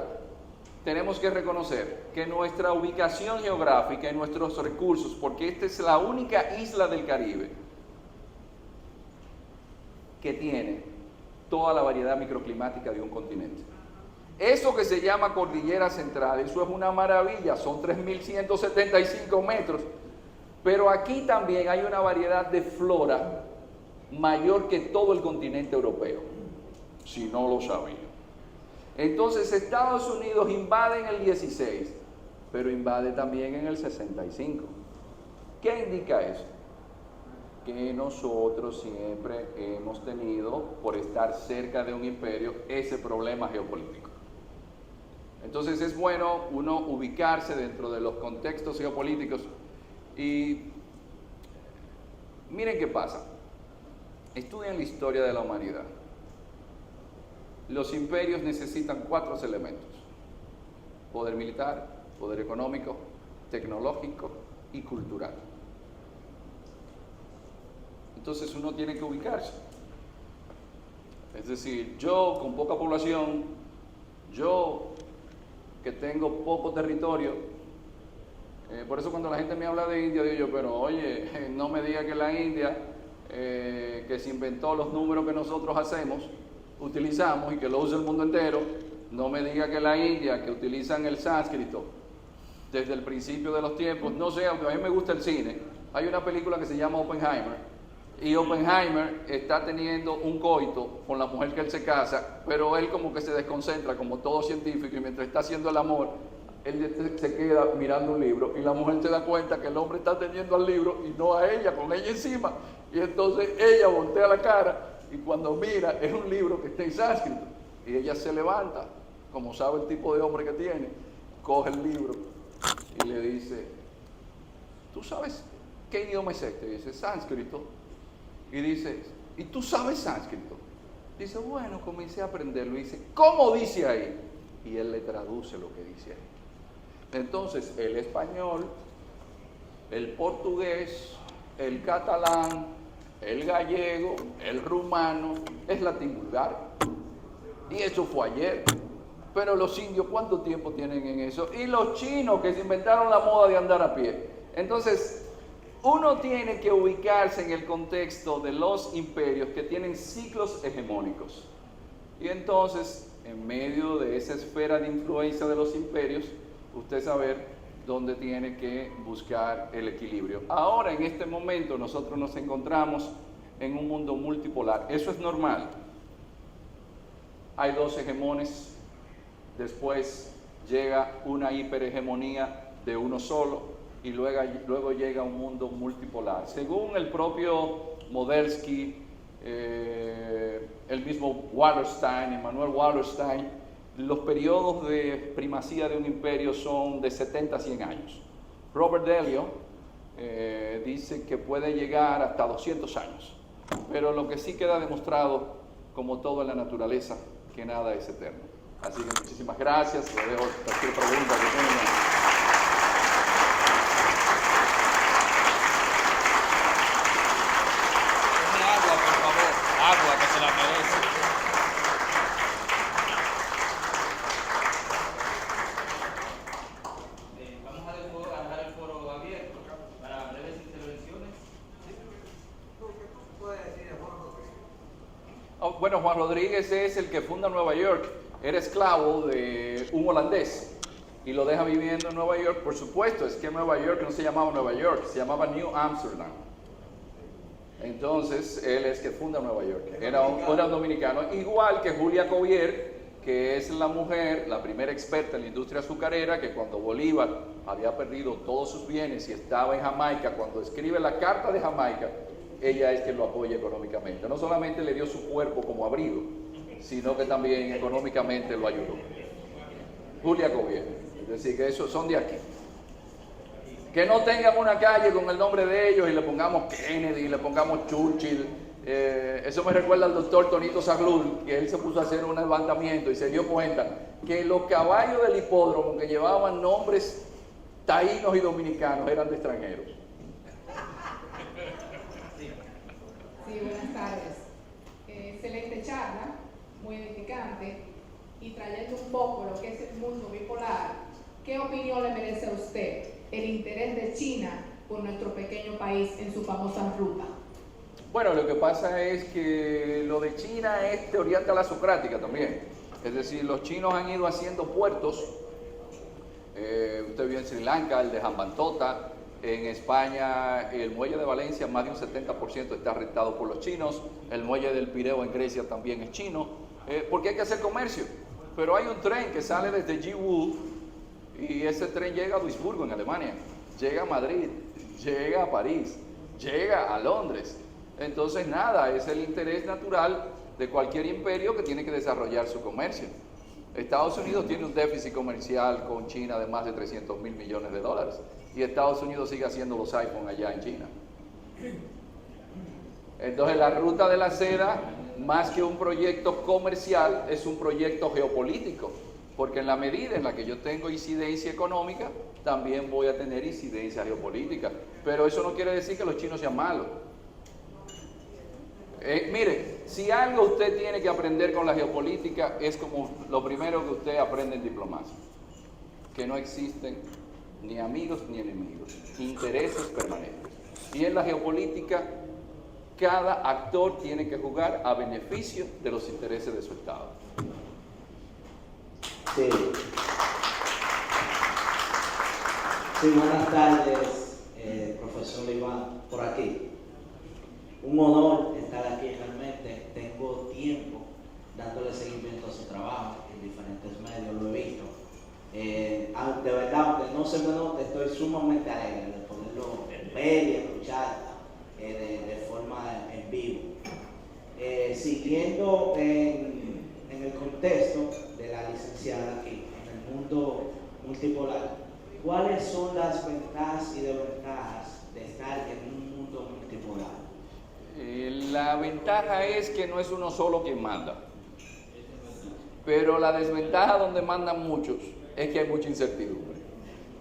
tenemos que reconocer que nuestra ubicación geográfica y nuestros recursos, porque esta es la única isla del Caribe que tiene toda la variedad microclimática de un continente. Eso que se llama Cordillera Central, eso es una maravilla, son 3.175 metros, pero aquí también hay una variedad de flora mayor que todo el continente europeo, si no lo sabía. Entonces Estados Unidos invade en el 16, pero invade también en el 65. ¿Qué indica eso? Que nosotros siempre hemos tenido, por estar cerca de un imperio, ese problema geopolítico. Entonces es bueno uno ubicarse dentro de los contextos geopolíticos y miren qué pasa. Estudien la historia de la humanidad. Los imperios necesitan 4 elementos: poder militar, poder económico, tecnológico y cultural. Entonces uno tiene que ubicarse. Es decir, yo con poca población, yo que tengo poco territorio, por eso cuando la gente me habla de India, digo yo, pero oye, no me diga que la India, que se inventó los números que nosotros utilizamos y que lo usa el mundo entero, no me diga que la India, que utilizan el sánscrito desde el principio de los tiempos, no sé, aunque a mí me gusta el cine, hay una película que se llama Oppenheimer, y Oppenheimer está teniendo un coito con la mujer que él se casa, pero él como que se desconcentra, como todo científico, y mientras está haciendo el amor, él se queda mirando un libro, y la mujer se da cuenta que el hombre está teniendo al libro y no a ella, con ella encima, y entonces ella voltea la cara, y cuando mira, es un libro que está en sánscrito, y ella se levanta, como sabe el tipo de hombre que tiene, coge el libro, y le dice: ¿tú sabes qué idioma es este? Y dice: sánscrito. Y dice: ¿y tú sabes sánscrito? Dice: bueno, comencé a aprenderlo. Y dice: ¿cómo dice ahí? Y él le traduce lo que dice ahí. Entonces, el español, el portugués, el catalán, el gallego, el rumano, es latín vulgar. Y eso fue ayer. Pero los indios, ¿cuánto tiempo tienen en eso? Y los chinos, que se inventaron la moda de andar a pie. Entonces, uno tiene que ubicarse en el contexto de los imperios que tienen ciclos hegemónicos. Y entonces, en medio de esa esfera de influencia de los imperios, usted saber dónde tiene que buscar el equilibrio. Ahora, en este momento, nosotros nos encontramos en un mundo multipolar. Eso es normal. Hay dos hegemones, después llega una hiperhegemonía de uno solo y luego llega un mundo multipolar. Según el propio Modelsky, el mismo Wallerstein, Emmanuel Wallerstein, los periodos de primacía de un imperio son de 70 a 100 años. Robert Delio dice que puede llegar hasta 200 años, pero lo que sí queda demostrado, como todo en la naturaleza, que nada es eterno. Así que muchísimas gracias, le dejo cualquier pregunta que tengan. Agua, por favor, agua que se la merece. Vamos a dejar el foro abierto para breves intervenciones. Bueno, Juan Rodríguez es el que funda Nueva York. Era esclavo de un holandés y lo deja viviendo en Nueva York. Por supuesto, es que Nueva York no se llamaba Nueva York, se llamaba New Amsterdam. Entonces, él es que funda Nueva York. Era un dominicano, igual que Julia Covier, que es la mujer, la primera experta en la industria azucarera, que cuando Bolívar había perdido todos sus bienes y estaba en Jamaica, cuando escribe la Carta de Jamaica, ella es quien lo apoya económicamente. No solamente le dio su cuerpo como abrigo, sino que también económicamente lo ayudó. Julia Covier, es decir, que esos son de aquí. Que no tengan una calle con el nombre de ellos y le pongamos Kennedy, le pongamos Churchill. Eso me recuerda al doctor Tonito Saglul, que él se puso a hacer un levantamiento y se dio cuenta que los caballos del hipódromo que llevaban nombres taínos y dominicanos eran de extranjeros. Sí, buenas tardes. Excelente charla, muy edificante, y trayendo un poco lo que es el mundo bipolar. ¿Qué opinión le merece a usted el interés de China por nuestro pequeño país en su famosa ruta? Bueno, lo que pasa es que lo de China es teoría talasocrática también. Es decir, los chinos han ido haciendo puertos. Usted vio en Sri Lanka, el de Hambantota. En España, el muelle de Valencia, más de un 70% está rentado por los chinos. El muelle del Pireo en Grecia también es chino. Porque hay que hacer comercio. Pero hay un tren que sale desde Jiwu y ese tren llega a Duisburgo, en Alemania. Llega a Madrid, llega a París, llega a Londres. Entonces, nada, es el interés natural de cualquier imperio que tiene que desarrollar su comercio. Estados Unidos tiene un déficit comercial con China de más de 300 mil millones de dólares y Estados Unidos sigue haciendo los iPhone allá en China. Entonces, la ruta de la seda, más que un proyecto comercial, es un proyecto geopolítico, porque en la medida en la que yo tengo incidencia económica, también voy a tener incidencia geopolítica. Pero eso no quiere decir que los chinos sean malos. Mire, si algo usted tiene que aprender con la geopolítica es como lo primero que usted aprende en diplomacia, que no existen ni amigos ni enemigos, intereses permanentes. Y en la geopolítica, cada actor tiene que jugar a beneficio de los intereses de su Estado. Sí. Sí, buenas tardes, profesor Iván, por aquí. Un honor estar aquí realmente. Tengo tiempo dándole seguimiento a su trabajo en diferentes medios, lo he visto. De verdad, aunque no se me note, estoy sumamente alegre de poderlo ver y escuchar de forma en vivo. Siguiendo en el contexto de la licenciada aquí, en el mundo multipolar, ¿cuáles son las ventajas y desventajas de estar en un mundo multipolar? La ventaja es que no es uno solo quien manda, pero la desventaja donde mandan muchos es que hay mucha incertidumbre.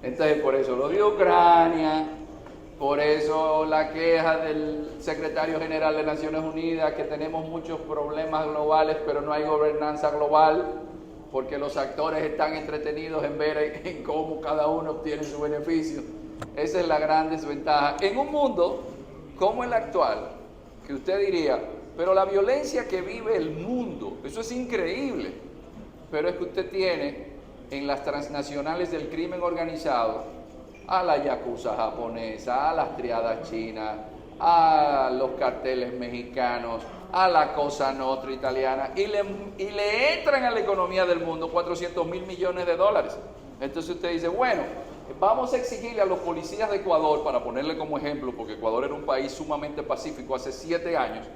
Entonces, por eso lo de Ucrania, por eso la queja del secretario general de Naciones Unidas, que tenemos muchos problemas globales, pero no hay gobernanza global, porque los actores están entretenidos en ver en cómo cada uno obtiene su beneficio. Esa es la gran desventaja. En un mundo como el actual, que usted diría, pero la violencia que vive el mundo, eso es increíble. Pero es que usted tiene en las transnacionales del crimen organizado a la yakuza japonesa, a las triadas chinas, a los carteles mexicanos, a la Cosa Nostra italiana, y le entran a la economía del mundo 400 mil millones de dólares. Entonces usted dice, bueno, vamos a exigirle a los policías de Ecuador, para ponerle como ejemplo, porque Ecuador era un país sumamente pacífico hace 7 años,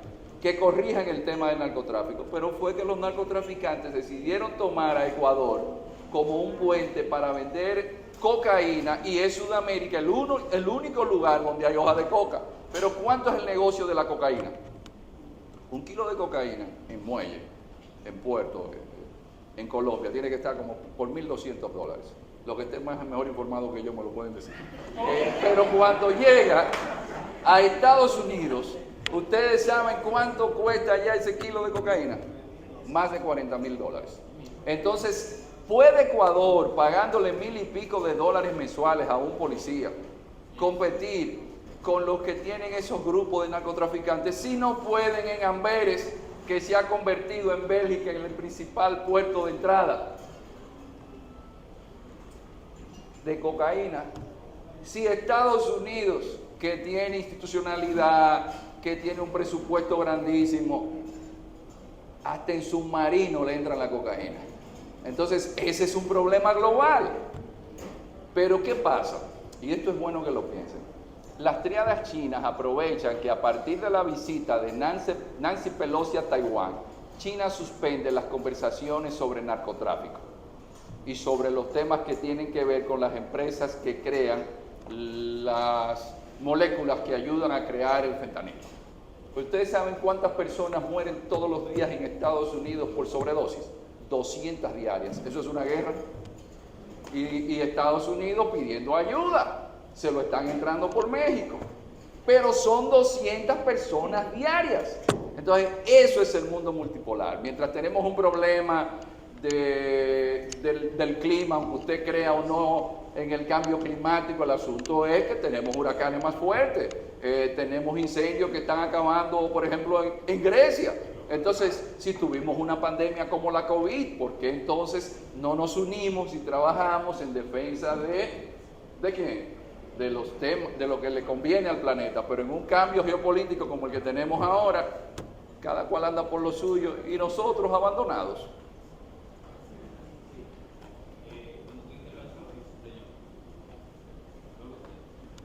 que corrijan el tema del narcotráfico. Pero fue que los narcotraficantes decidieron tomar a Ecuador como un puente para vender cocaína, y es Sudamérica el único lugar donde hay hoja de coca. Pero ¿cuánto es el negocio de la cocaína? 1 kilo de cocaína en Muelle, en Puerto, en Colombia, tiene que estar como por $1.200. Los que estén mejor informados que yo me lo pueden decir. Pero cuando llega a Estados Unidos, ¿ustedes saben cuánto cuesta ya ese kilo de cocaína? Más de $40.000. Entonces, ¿puede Ecuador, pagándole $1.000 y pico de dólares mensuales a un policía, competir con los que tienen esos grupos de narcotraficantes? Si no pueden en Amberes, que se ha convertido en Bélgica en el principal puerto de entrada de cocaína. Si Estados Unidos, que tiene institucionalidad, que tiene un presupuesto grandísimo, hasta en submarino le entra la cocaína. Entonces, ese es un problema global. Pero ¿qué pasa? Y esto es bueno que lo piensen. Las triadas chinas aprovechan que a partir de la visita de Nancy Pelosi a Taiwán, China suspende las conversaciones sobre narcotráfico y sobre los temas que tienen que ver con las empresas que crean las moléculas que ayudan a crear el fentanilo. ¿Ustedes saben cuántas personas mueren todos los días en Estados Unidos por sobredosis? 200 diarias. Eso es una guerra. Y Estados Unidos pidiendo ayuda. Se lo están entrando por México. Pero son 200 personas diarias. Entonces, eso es el mundo multipolar. Mientras tenemos un problema del clima, aunque usted crea o no en el cambio climático, el asunto es que tenemos huracanes más fuertes, tenemos incendios que están acabando, por ejemplo, en Grecia. Entonces, si tuvimos una pandemia como la COVID, ¿por qué entonces no nos unimos y trabajamos en defensa de quién? De los temas, de lo que le conviene al planeta? Pero en un cambio geopolítico como el que tenemos ahora, cada cual anda por lo suyo y nosotros abandonados.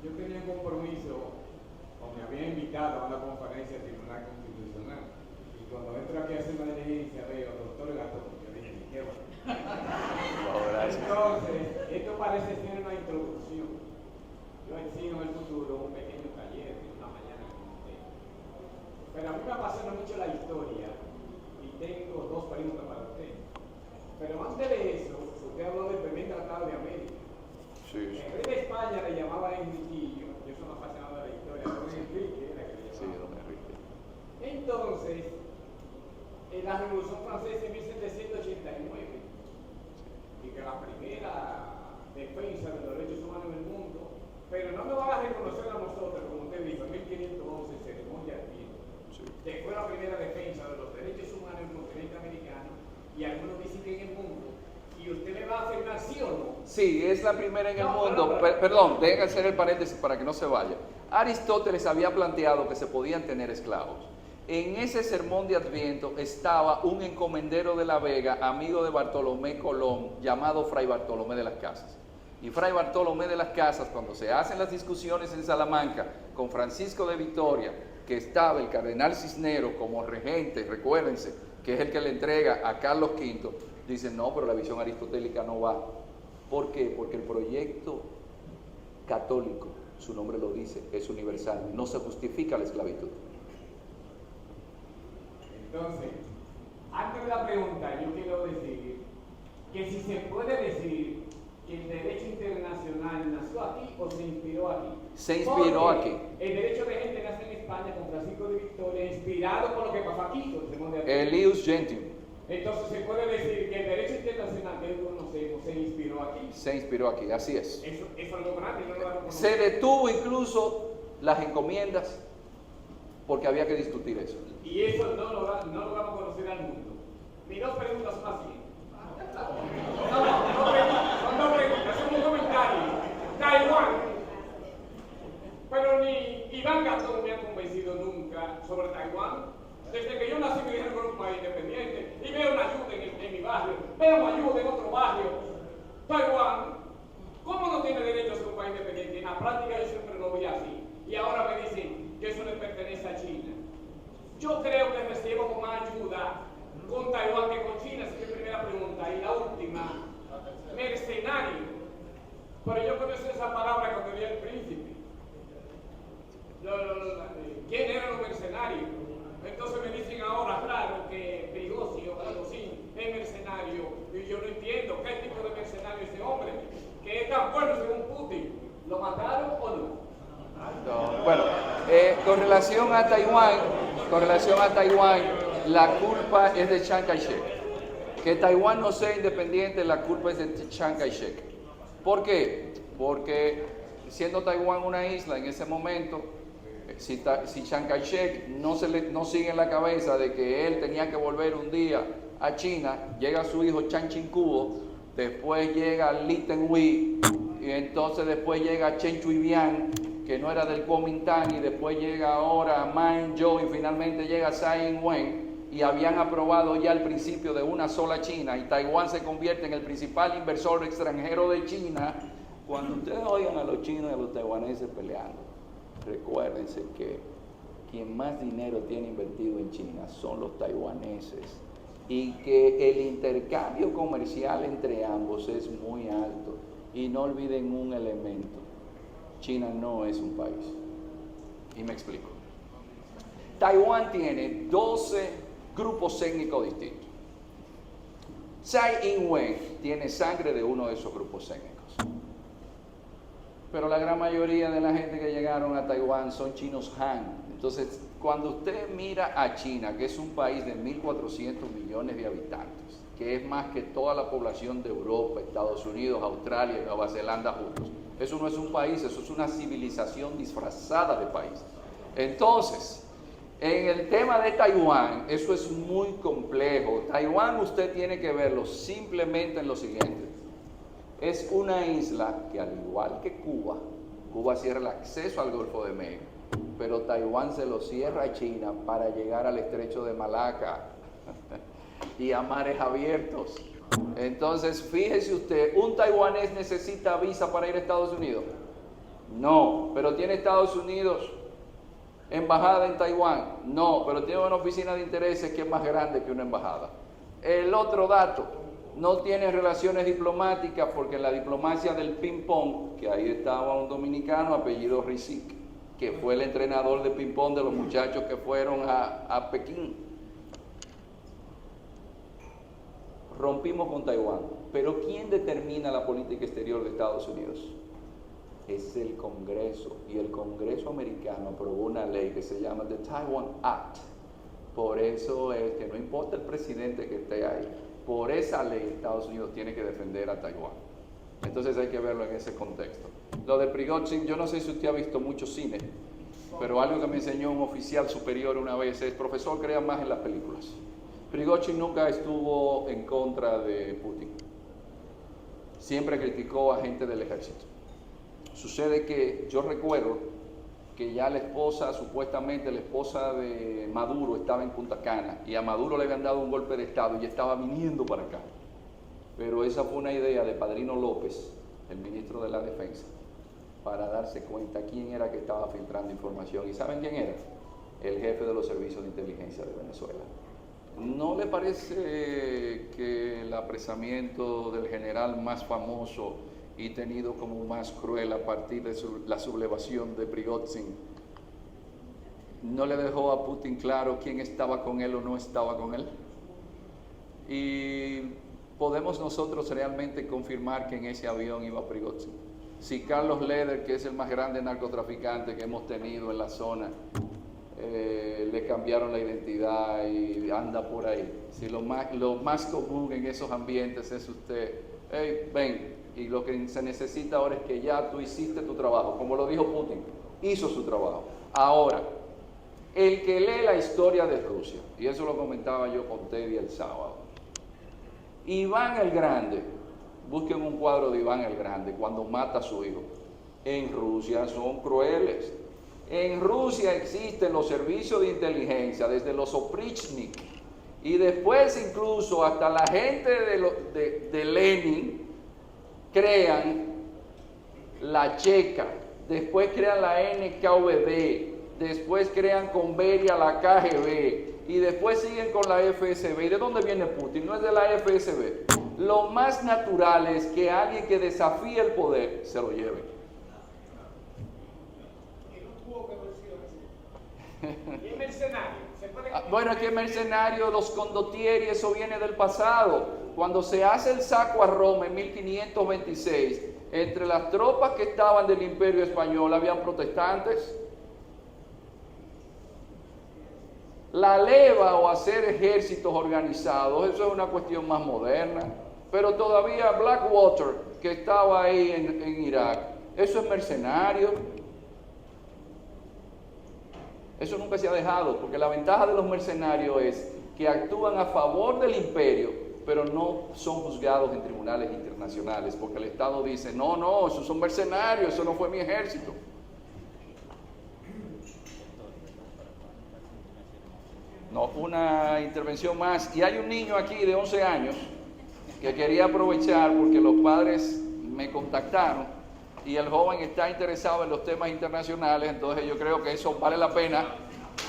Yo tenía un compromiso, o me había invitado a una conferencia del Tribunal Constitucional, y cuando entro aquí a hacer una diligencia veo doctor Gatón, yo dije, qué bueno. Entonces, esto parece ser una introducción. Yo enseño en el futuro un pequeño taller de una mañana con usted. Pero a mí me apasiona mucho la historia y tengo 2 preguntas para usted. Pero antes de eso, usted habló del primer tratado de América. Sí. El rey de España le llamaba Enriquillo, yo soy apasionado de la historia, don Enrique era que le llamaba. Sí, don Enrique. Entonces, en la Revolución Francesa en 1789, y que la primera defensa de los derechos humanos en el mundo, pero no me van a reconocer a nosotros, como usted dijo, en 1511, ceremonia de Viena, que fue la primera defensa de los derechos humanos en el continente americano, y algunos dicen que en el mundo. ¿Y usted me va a afirmar sí o no? Sí, es la primera en el mundo. Perdón, dejen hacer el paréntesis para que no se vaya. Aristóteles había planteado que se podían tener esclavos. En ese sermón de Adviento estaba un encomendero de la Vega, amigo de Bartolomé Colón, llamado Fray Bartolomé de las Casas. Y Fray Bartolomé de las Casas, cuando se hacen las discusiones en Salamanca con Francisco de Vitoria, que estaba el cardenal Cisneros como regente, recuérdense, que es el que le entrega a Carlos V, dicen, no, pero la visión aristotélica no va. ¿Por qué? Porque el proyecto católico, su nombre lo dice, es universal, no se justifica la esclavitud. Entonces, antes de la pregunta, yo quiero decir que si se puede decir que el derecho internacional nació aquí o se inspiró aquí. Se inspiró aquí. El derecho de gente nace en España con Francisco de Vitoria, inspirado por lo que pasó aquí. Elius Gentium. Entonces se puede decir que el derecho internacional que hoy conocemos se inspiró aquí. Se inspiró aquí, así es. Eso es algo grande, no lo van a conocer. Se detuvo incluso las encomiendas porque había que discutir eso. Y eso no lo vamos a conocer al mundo. Mis dos preguntas son las siguientes. Son dos preguntas, son un comentario. Taiwán. Pero ni Iván Gastón me ha convencido nunca sobre Taiwán. Desde que yo nací me dijeron que era un país independiente y veo una ayuda en mi barrio, veo ayuda en otro barrio. Taiwán, ¿cómo no tiene derecho a ser un país independiente? En la práctica yo siempre lo vi así. Y ahora me dicen que eso le pertenece a China. Yo creo que recibimos más ayuda con Taiwán que con China, esa es mi primera pregunta. Y la última, mercenario. Pero yo conozco esa palabra que me dio el príncipe. ¿Quién eran los mercenarios? Entonces me dicen ahora, claro, que Prigozhin es mercenario. Y yo no entiendo qué tipo de mercenario es ese hombre, que es tan bueno según Putin. ¿Lo mataron o no? No. Bueno, con relación a Taiwán, la culpa es de Chiang Kai-shek. Que Taiwán no sea independiente, la culpa es de Chiang Kai-shek. ¿Por qué? Porque siendo Taiwán una isla en ese momento, si Chiang Kai-shek no sigue en la cabeza de que él tenía que volver un día a China, llega su hijo Chiang Ching-kuo, después llega Li Tenghui, y entonces después llega Chen Shui-bian, que no era del Kuomintang, y después llega ahora Ma Ying-jeou, y finalmente llega Tsai Ing-wen, y habían aprobado ya el principio de una sola China, y Taiwán se convierte en el principal inversor extranjero de China. Cuando ustedes oigan a los chinos y a los taiwaneses peleando, recuérdense que quien más dinero tiene invertido en China son los taiwaneses, y que el intercambio comercial entre ambos es muy alto. Y no olviden un elemento: China no es un país. Y me explico. Taiwán tiene 12 grupos étnicos distintos. Tsai Ing-wen tiene sangre de uno de esos grupos étnicos. Pero la gran mayoría de la gente que llegaron a Taiwán son chinos Han. Entonces, cuando usted mira a China, que es un país de 1.400 millones de habitantes, que es más que toda la población de Europa, Estados Unidos, Australia y Nueva Zelanda juntos, eso no es un país, eso es una civilización disfrazada de país. Entonces, en el tema de Taiwán, eso es muy complejo. Taiwán usted tiene que verlo simplemente en lo siguiente. Es una isla que, al igual que Cuba cierra el acceso al Golfo de México, pero Taiwán se lo cierra a China para llegar al estrecho de Malaca y a mares abiertos. Entonces, fíjese usted, ¿un taiwanés necesita visa para ir a Estados Unidos? No, pero ¿tiene Estados Unidos embajada en Taiwán? No, pero tiene una oficina de intereses que es más grande que una embajada. El otro dato: no tiene relaciones diplomáticas porque en la diplomacia del ping-pong, que ahí estaba un dominicano apellido Rizik, que fue el entrenador de ping-pong de los muchachos que fueron a Pekín. Rompimos con Taiwán, pero ¿quién determina la política exterior de Estados Unidos? Es el Congreso, y el Congreso americano aprobó una ley que se llama The Taiwan Act. Por eso es que no importa el presidente que esté ahí, por esa ley Estados Unidos tiene que defender a Taiwán. Entonces hay que verlo en ese contexto. Lo de Prigozhin, yo no sé si usted ha visto mucho cine, pero algo que me enseñó un oficial superior una vez es: profesor, crea más en las películas. Prigozhin nunca estuvo en contra de Putin. Siempre criticó a gente del ejército. Sucede que yo recuerdo que ya la esposa, supuestamente la esposa de Maduro, estaba en Punta Cana, y a Maduro le habían dado un golpe de estado y estaba viniendo para acá. Pero esa fue una idea de Padrino López, el ministro de la Defensa, para darse cuenta quién era que estaba filtrando información. ¿Y saben quién era? El jefe de los servicios de inteligencia de Venezuela. ¿No le parece que el apresamiento del general más famoso y tenido como más cruel a partir de la sublevación de Prigozhin no le dejó a Putin claro quién estaba con él o no estaba con él? Y podemos nosotros realmente confirmar que en ese avión iba Prigozhin. Si Carlos Leder, que es el más grande narcotraficante que hemos tenido en la zona, le cambiaron la identidad y anda por ahí. Si lo más común en esos ambientes es usted, hey, ven, y lo que se necesita ahora es que ya tú hiciste tu trabajo, como lo dijo Putin, hizo su trabajo. Ahora, el que lee la historia de Rusia, y eso lo comentaba yo con Teddy el sábado, Iván el Grande, busquen un cuadro de Iván el Grande cuando mata a su hijo. En Rusia son crueles. En Rusia existen los servicios de inteligencia, desde los Oprichnik, y después incluso hasta la gente de Lenin crean la Checa, después crean la NKVD, después crean con Beria la KGB, y después siguen con la FSB. ¿Y de dónde viene Putin? No es de la FSB. Lo más natural es que alguien que desafíe el poder se lo lleve. ¿Y el mercenario? Bueno, aquí el mercenario, los condottieri, eso viene del pasado. Cuando se hace el saco a Roma en 1526, entre las tropas que estaban del Imperio Español habían protestantes. La leva o hacer ejércitos organizados, eso es una cuestión más moderna. Pero todavía Blackwater, que estaba ahí en Irak, eso es mercenario. Eso nunca se ha dejado, porque la ventaja de los mercenarios es que actúan a favor del imperio, pero no son juzgados en tribunales internacionales, porque el Estado dice, no, esos son mercenarios, eso no fue mi ejército. No, una intervención más. Y hay un niño aquí de 11 años que quería aprovechar porque los padres me contactaron y el joven está interesado en los temas internacionales, entonces yo creo que eso vale la pena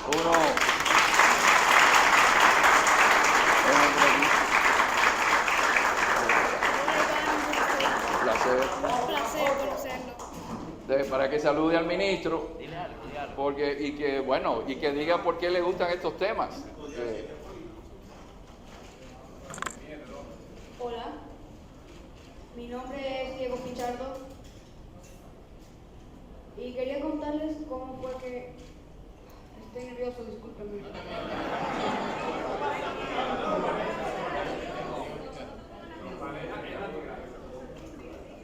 uno... Un placer conocerlo. Para que salude al ministro, porque, y que diga por qué le gustan estos temas. Hola, mi nombre es Diego Pichardo y quería contarles cómo fue que... Estoy nervioso, discúlpenme.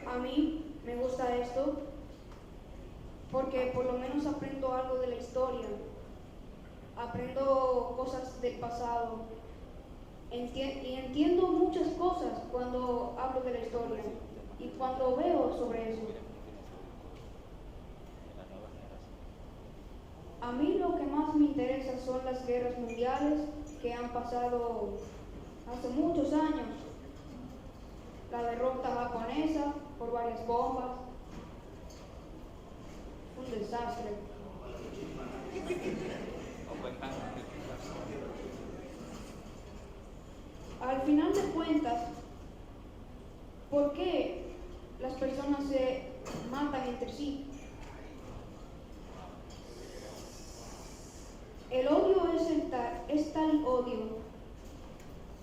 A mí me gusta esto porque por lo menos aprendo algo de la historia, aprendo cosas del pasado y entiendo muchas cosas cuando hablo de la historia y cuando veo sobre eso. A mí lo que más me interesa son las guerras mundiales que han pasado hace muchos años. La derrota japonesa por varias bombas. Un desastre. Al final de cuentas, ¿por qué las personas se matan entre sí? El odio es tal odio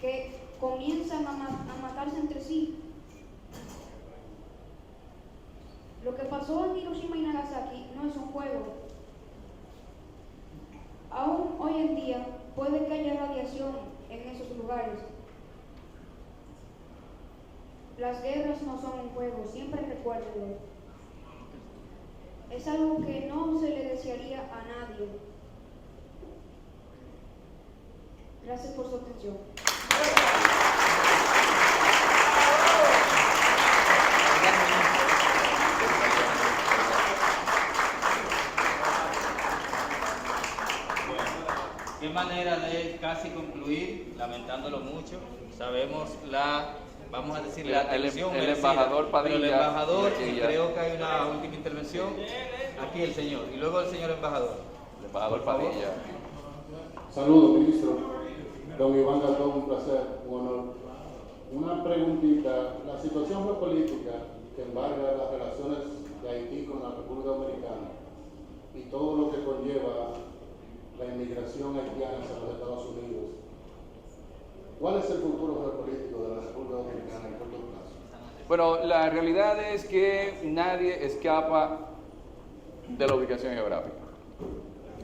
que comienzan a matarse entre sí. Lo que pasó en Hiroshima y Nagasaki no es un juego. Aún hoy en día puede que haya radiación en esos lugares. Las guerras no son un juego, siempre recuérdenlo. Es algo que no se le desearía a nadie. Gracias por su atención. Qué manera de casi concluir, lamentándolo mucho. Sabemos vamos a decir la atención el embajador Padilla. Pero el embajador, y creo que hay una última intervención. Aquí el señor, y luego el señor embajador. El embajador Padilla. Saludos, ministro. Don Iván Galdón, un placer, un honor. Una preguntita. La situación geopolítica que embarga las relaciones de Haití con la República Dominicana y todo lo que conlleva la inmigración haitiana hacia los Estados Unidos, ¿cuál es el futuro geopolítico de la República Dominicana en corto plazo? Bueno, la realidad es que nadie escapa de la ubicación geográfica.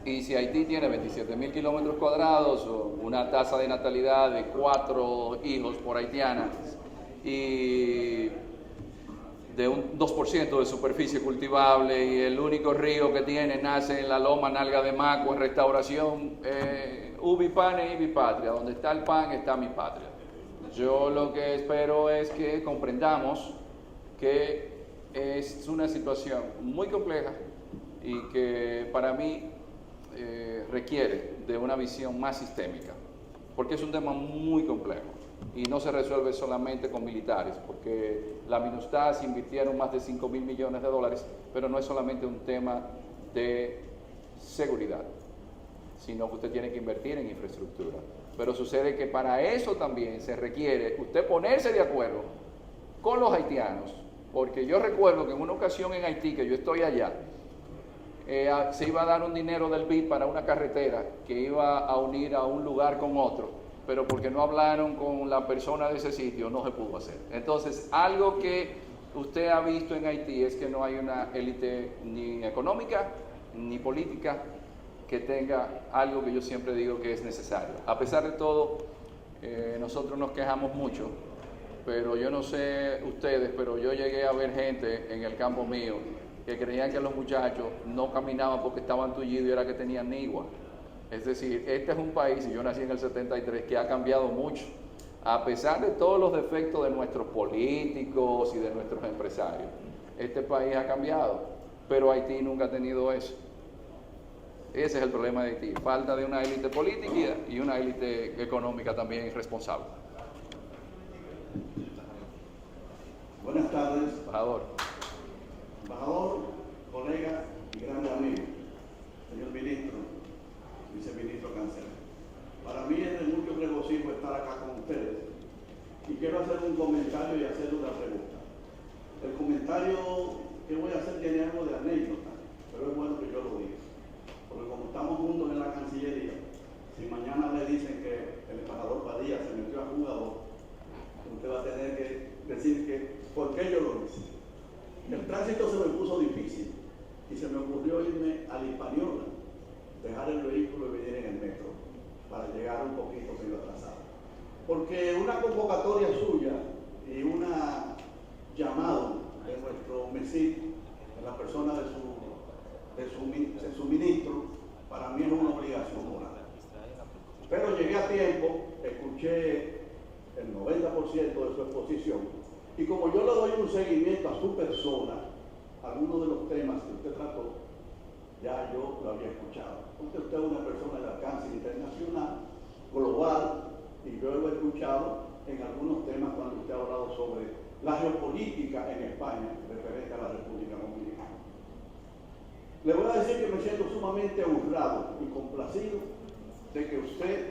Y si Haití tiene 27.000 kilómetros cuadrados, o una tasa de natalidad de 4 hijos por haitiana, y de un 2% de superficie cultivable, y el único río que tiene nace en la loma Nalga de Maco, en Restauración, ubi pane ibi patria, donde está el pan está mi patria. Yo lo que espero es que comprendamos que es una situación muy compleja y que para mí requiere de una visión más sistémica, porque es un tema muy complejo y no se resuelve solamente con militares, porque la MINUSTAH invirtieron más de 5.000 millones de dólares, pero no es solamente un tema de seguridad, sino que usted tiene que invertir en infraestructura. Pero sucede que para eso también se requiere usted ponerse de acuerdo con los haitianos, porque yo recuerdo que en una ocasión en Haití, que yo estoy allá, se iba a dar un dinero del BID para una carretera que iba a unir a un lugar con otro, pero porque no hablaron con la persona de ese sitio no se pudo hacer. Entonces, algo que usted ha visto en Haití es que no hay una élite ni económica ni política que tenga algo que yo siempre digo que es necesario. A pesar de todo, nosotros nos quejamos mucho, pero yo no sé ustedes, pero yo llegué a ver gente en el campo mío que creían que los muchachos no caminaban porque estaban tullidos y era que tenían nigua. Es decir, este es un país, y yo nací en el 73, que ha cambiado mucho, a pesar de todos los defectos de nuestros políticos y de nuestros empresarios. Este país ha cambiado, pero Haití nunca ha tenido eso. Ese es el problema de Haití, falta de una élite política y una élite económica también irresponsable. Buenas tardes. Embajador. Embajador, colega y grande amigo, señor ministro, viceministro canciller. Para mí es de mucho regocijo estar acá con ustedes y quiero hacer un comentario y hacer una pregunta. El comentario que voy a hacer tiene algo de anécdota, pero es bueno que yo lo diga. Porque como estamos juntos en la Cancillería, si mañana le dicen que el embajador Padilla se metió a jugador, usted va a tener que decir que por qué yo lo hice. El tránsito se me puso difícil y se me ocurrió irme a la Hispaniola, dejar el vehículo y venir en el metro para llegar un poquito medio atrasado. Porque una convocatoria suya y una llamado de nuestro MESID, en la persona de su ministro, para mí es una obligación moral. Pero llegué a tiempo, escuché el 90% de su exposición, y como yo le doy un seguimiento a su persona, algunos de los temas que usted trató, ya yo lo había escuchado. Porque usted es una persona de alcance internacional, global, y yo lo he escuchado en algunos temas cuando usted ha hablado sobre la geopolítica en España, referente a la República Dominicana. Le voy a decir que me siento sumamente honrado y complacido de que usted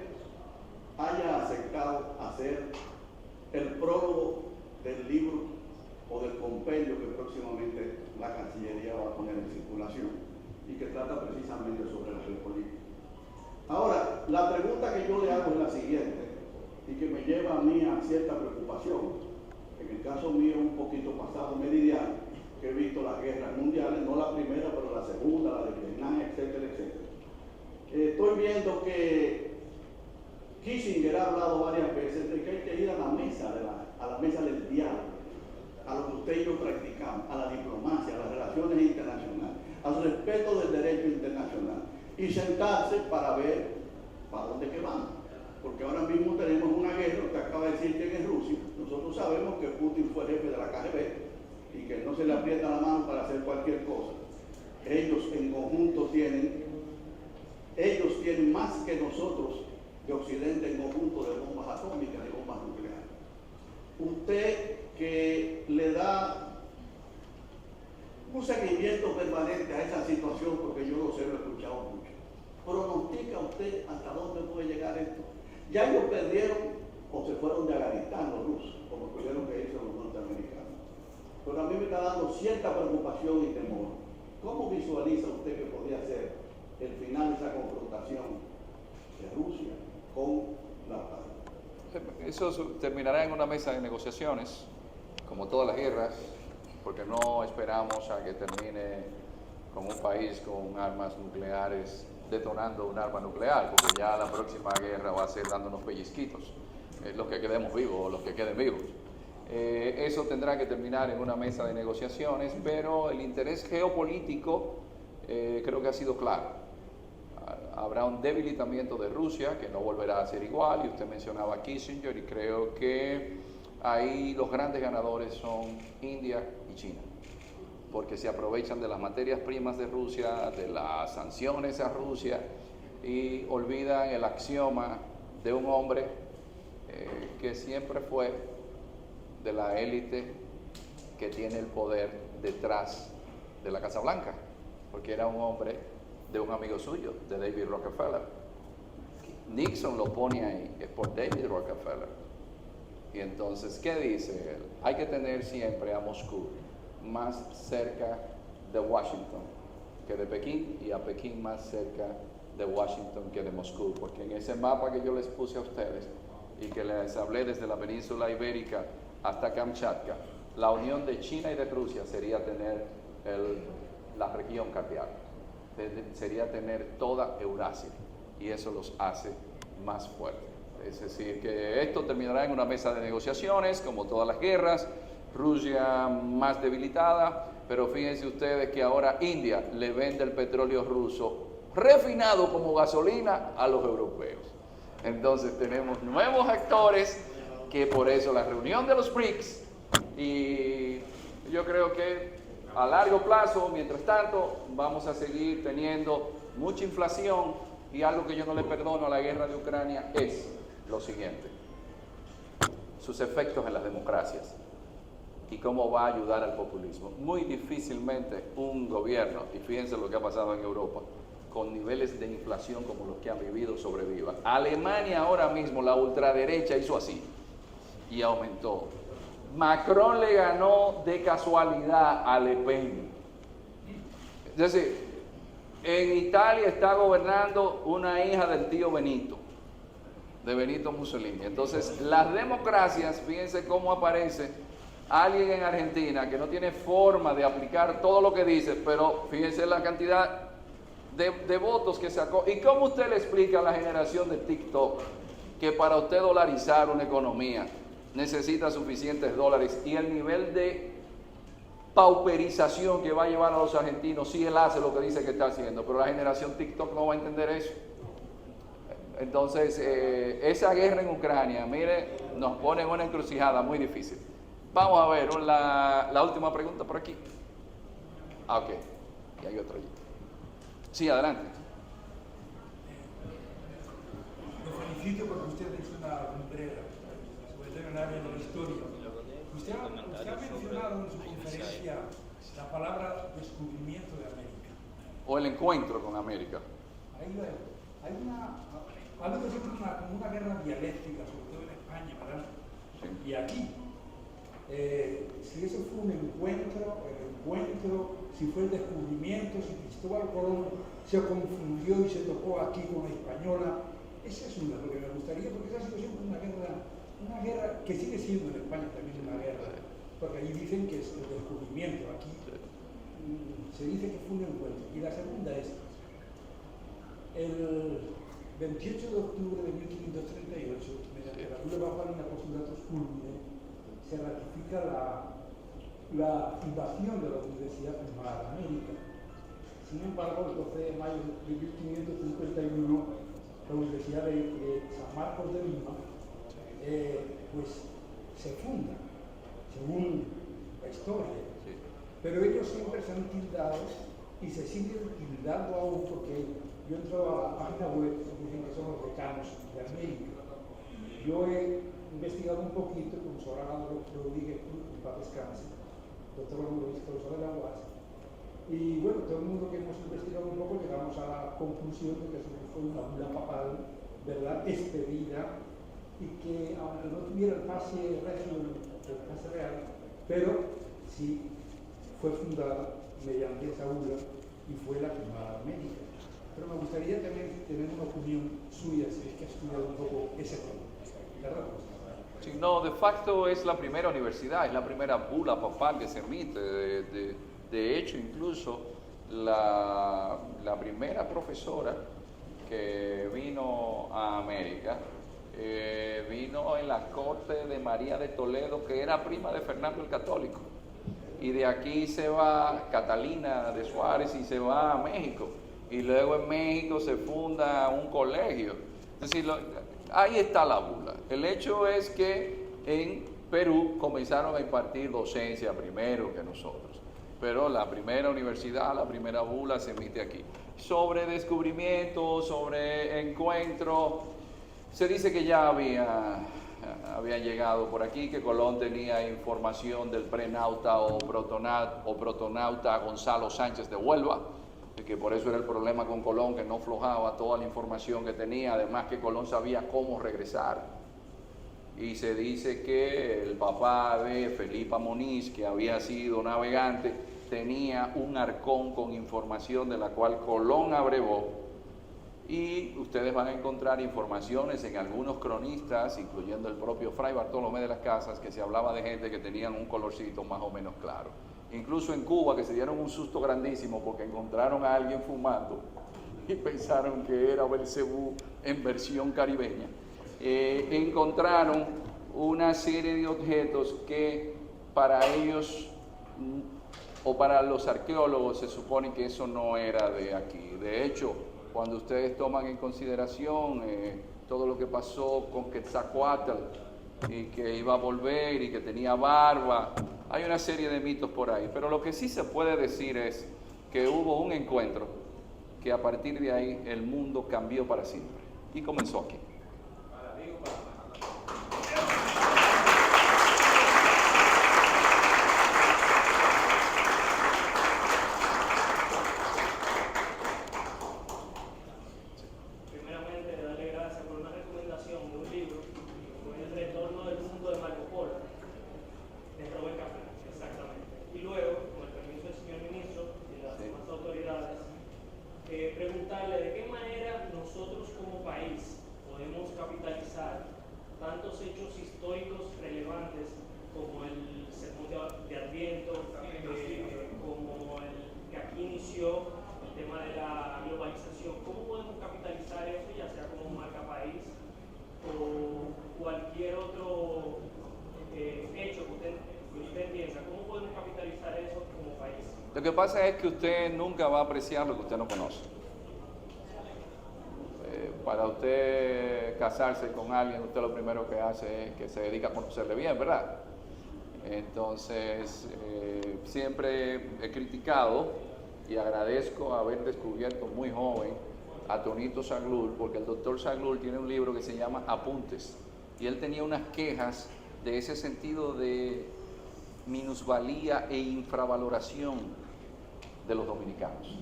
haya aceptado hacer el prólogo del libro o del compendio que próximamente la Cancillería va a poner en circulación y que trata precisamente sobre la geopolítica. Ahora, la pregunta que yo le hago es la siguiente y que me lleva a mí a cierta preocupación. En el caso mío, un poquito pasado meridiano, que he visto las guerras mundiales, no la primera, pero la segunda, la de Vietnam, etcétera, etcétera. Estoy viendo que Kissinger ha hablado varias veces de que hay que ir a la mesa del diálogo, a lo que usted y yo practicamos, a la diplomacia, a las relaciones internacionales, al respeto del derecho internacional y sentarse para ver para dónde que vamos. Porque ahora mismo tenemos una guerra, usted acaba de decir que es Rusia. Nosotros sabemos que Putin fue jefe de la KGB y que no se le aprieta la mano para hacer cualquier cosa. Ellos en conjunto tienen más que nosotros de Occidente en conjunto de bombas atómicas y bombas nucleares. Usted que le da un seguimiento permanente a esa situación, porque yo lo sé, lo he escuchado mucho, ¿pronostica usted hasta dónde puede llegar esto? Ya ellos perdieron o se fueron de Afganistán los rusos, como tuvieron que irse los norteamericanos. Pero a mí me está dando cierta preocupación y temor. ¿Cómo visualiza usted que podría ser el final de esa confrontación de Rusia con la paz? Eso terminará en una mesa de negociaciones, como todas las guerras, porque no esperamos a que termine con un país con armas nucleares detonando un arma nuclear, porque ya la próxima guerra va a ser dándonos pellizquitos, los que quedemos vivos o los que queden vivos. Eso tendrá que terminar en una mesa de negociaciones, pero el interés geopolítico creo que ha sido claro. Habrá un debilitamiento de Rusia, que no volverá a ser igual, y usted mencionaba a Kissinger, y creo que ahí los grandes ganadores son India y China, porque se aprovechan de las materias primas de Rusia, de las sanciones a Rusia, y olvidan el axioma de un hombre que siempre fue de la élite que tiene el poder detrás de la Casa Blanca, porque era un hombre de un amigo suyo, de David Rockefeller. Nixon lo pone ahí, es por David Rockefeller. Y entonces, ¿qué dice él? Hay que tener siempre a Moscú más cerca de Washington que de Pekín, y a Pekín más cerca de Washington que de Moscú, porque en ese mapa que yo les puse a ustedes y que les hablé desde la península ibérica hasta Kamchatka, la unión de China y de Rusia sería tener la región cardiaca, sería tener toda Eurasia, y eso los hace más fuertes. Es decir, que esto terminará en una mesa de negociaciones, como todas las guerras, Rusia más debilitada, pero fíjense ustedes que ahora India le vende el petróleo ruso refinado como gasolina a los europeos. Entonces tenemos nuevos actores, que por eso la reunión de los BRICS, y yo creo que a largo plazo, mientras tanto, vamos a seguir teniendo mucha inflación, y algo que yo no le perdono a la guerra de Ucrania es lo siguiente: sus efectos en las democracias y cómo va a ayudar al populismo. Muy difícilmente un gobierno, y fíjense lo que ha pasado en Europa, con niveles de inflación como los que han vivido, sobreviva. Alemania ahora mismo, la ultraderecha hizo así y aumentó. Macron le ganó de casualidad a Le Pen. Es decir, en Italia está gobernando una hija del tío Benito, de Benito Mussolini. Entonces, las democracias, fíjense cómo aparece alguien en Argentina que no tiene forma de aplicar todo lo que dice, pero fíjense la cantidad de votos que sacó. ¿Y cómo usted le explica a la generación de TikTok que para usted dolarizar una economía necesita suficientes dólares, y el nivel de pauperización que va a llevar a los argentinos si él hace lo que dice que está haciendo? Pero la generación TikTok no va a entender eso. Entonces, esa guerra en Ucrania, mire, nos pone en una encrucijada muy difícil. Vamos a ver la última pregunta por aquí. Ok, y hay otra allí. Sí, adelante. Lo felicito porque usted es una lumbrera, sobre todo en el área de la historia. Usted ha mencionado en su conferencia la palabra descubrimiento de América. O el encuentro con América. Hay algo que yo creo como una guerra dialéctica, sobre todo en España, ¿verdad? Sí. Y aquí, si eso fue un encuentro, si fue el descubrimiento, si Cristóbal Colón se confundió y se tocó aquí con la española, ese es lo que me gustaría, porque esa situación fue una guerra que sigue siendo en España también una guerra, porque allí dicen que es el descubrimiento, aquí se dice que fue un encuentro. Y la segunda es, el 28 de octubre de 1538, mediante la Bula Papal Apostolatus Culmine, se ratifica la invasión de la Universidad Primada de América. Sin embargo, el 12 de mayo de 1551, la Universidad de San Marcos de Lima pues se funda, según la historia. Pero ellos siempre se han tildado y se siguen tildando aún, porque yo entro a la página web y dicen que son los decanos de América. Yo he investigado un poquito, como Sorana Rodríguez, en paz descanse, doctor Luis Carlos de la UAS, y bueno, todo el mundo que hemos investigado un poco llegamos a la conclusión de que eso fue una bula papal, ¿verdad?, expedida, y que aunque no tuviera el pase regio, el pase real, pero sí fue fundada mediante esa bula y fue la Primada América. Pero me gustaría también tener una opinión suya, si es que ha estudiado un poco ese tema. Sí, no, de facto es la primera universidad, es la primera bula papal que se emite. De hecho, incluso la primera profesora que vino a América, vino en la corte de María de Toledo, que era prima de Fernando el Católico. Y de aquí se va Catalina de Suárez y se va a México. Y luego en México se funda un colegio. Es decir, ahí está la bula. El hecho es que en Perú comenzaron a impartir docencia primero que nosotros. Pero la primera universidad, la primera bula se emite aquí. Sobre descubrimiento, sobre encuentro, se dice que ya habían llegado por aquí, que Colón tenía información del prenauta o protonauta Gonzalo Sánchez de Huelva, y que por eso era el problema con Colón, que no flojaba toda la información que tenía, además que Colón sabía cómo regresar. Y se dice que el papá de Felipa Moniz, que había sido navegante, tenía un arcón con información de la cual Colón abrevó. Y ustedes van a encontrar informaciones en algunos cronistas, incluyendo el propio Fray Bartolomé de las Casas, que se hablaba de gente que tenían un colorcito más o menos claro. Incluso en Cuba, que se dieron un susto grandísimo porque encontraron a alguien fumando y pensaron que era Belcebú en versión caribeña. Encontraron una serie de objetos que para ellos o para los arqueólogos se supone que eso no era de aquí. De hecho, cuando ustedes toman en consideración todo lo que pasó con Quetzalcóatl y que iba a volver y que tenía barba, hay una serie de mitos por ahí. Pero lo que sí se puede decir es que hubo un encuentro que a partir de ahí el mundo cambió para siempre y comenzó aquí. Preguntarle de qué manera nosotros como país podemos capitalizar tantos hechos históricos relevantes como el Sermón de Adviento, como el que aquí inició el tema de la globalización. ¿Cómo podemos capitalizar eso, ya sea como marca país o cualquier otro hecho que usted piensa? ¿Cómo podemos capitalizar eso como país? Lo que pasa es que usted nunca va a apreciar lo que usted no conoce. Para usted casarse con alguien, usted lo primero que hace es que se dedica a conocerle bien, ¿verdad? Entonces, siempre he criticado y agradezco haber descubierto muy joven a Tonito Saglul, porque el doctor Saglul tiene un libro que se llama Apuntes, y él tenía unas quejas de ese sentido de minusvalía e infravaloración de los dominicanos.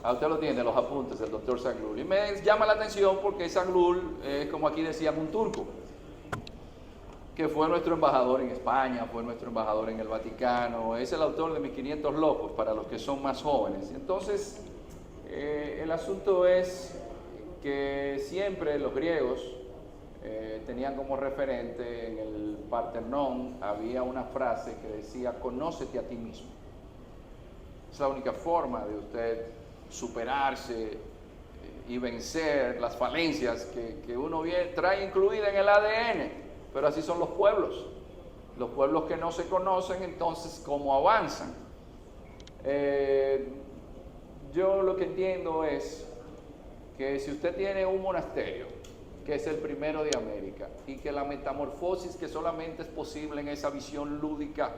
Usted lo tiene, los apuntes del doctor Saglul. Y me llama la atención porque Saglul es, como aquí decían, un turco, que fue nuestro embajador en España, fue nuestro embajador en el Vaticano, es el autor de Mis 500 Locos, para los que son más jóvenes. Entonces, el asunto es que siempre los griegos tenían como referente en el Partenón, había una frase que decía: conócete a ti mismo. Es la única forma de usted superarse y vencer las falencias que uno trae incluida en el ADN. Pero así son los pueblos que no se conocen, entonces ¿cómo avanzan? Yo lo que entiendo es que si usted tiene un monasterio que es el primero de América y que la metamorfosis que solamente es posible en esa visión lúdica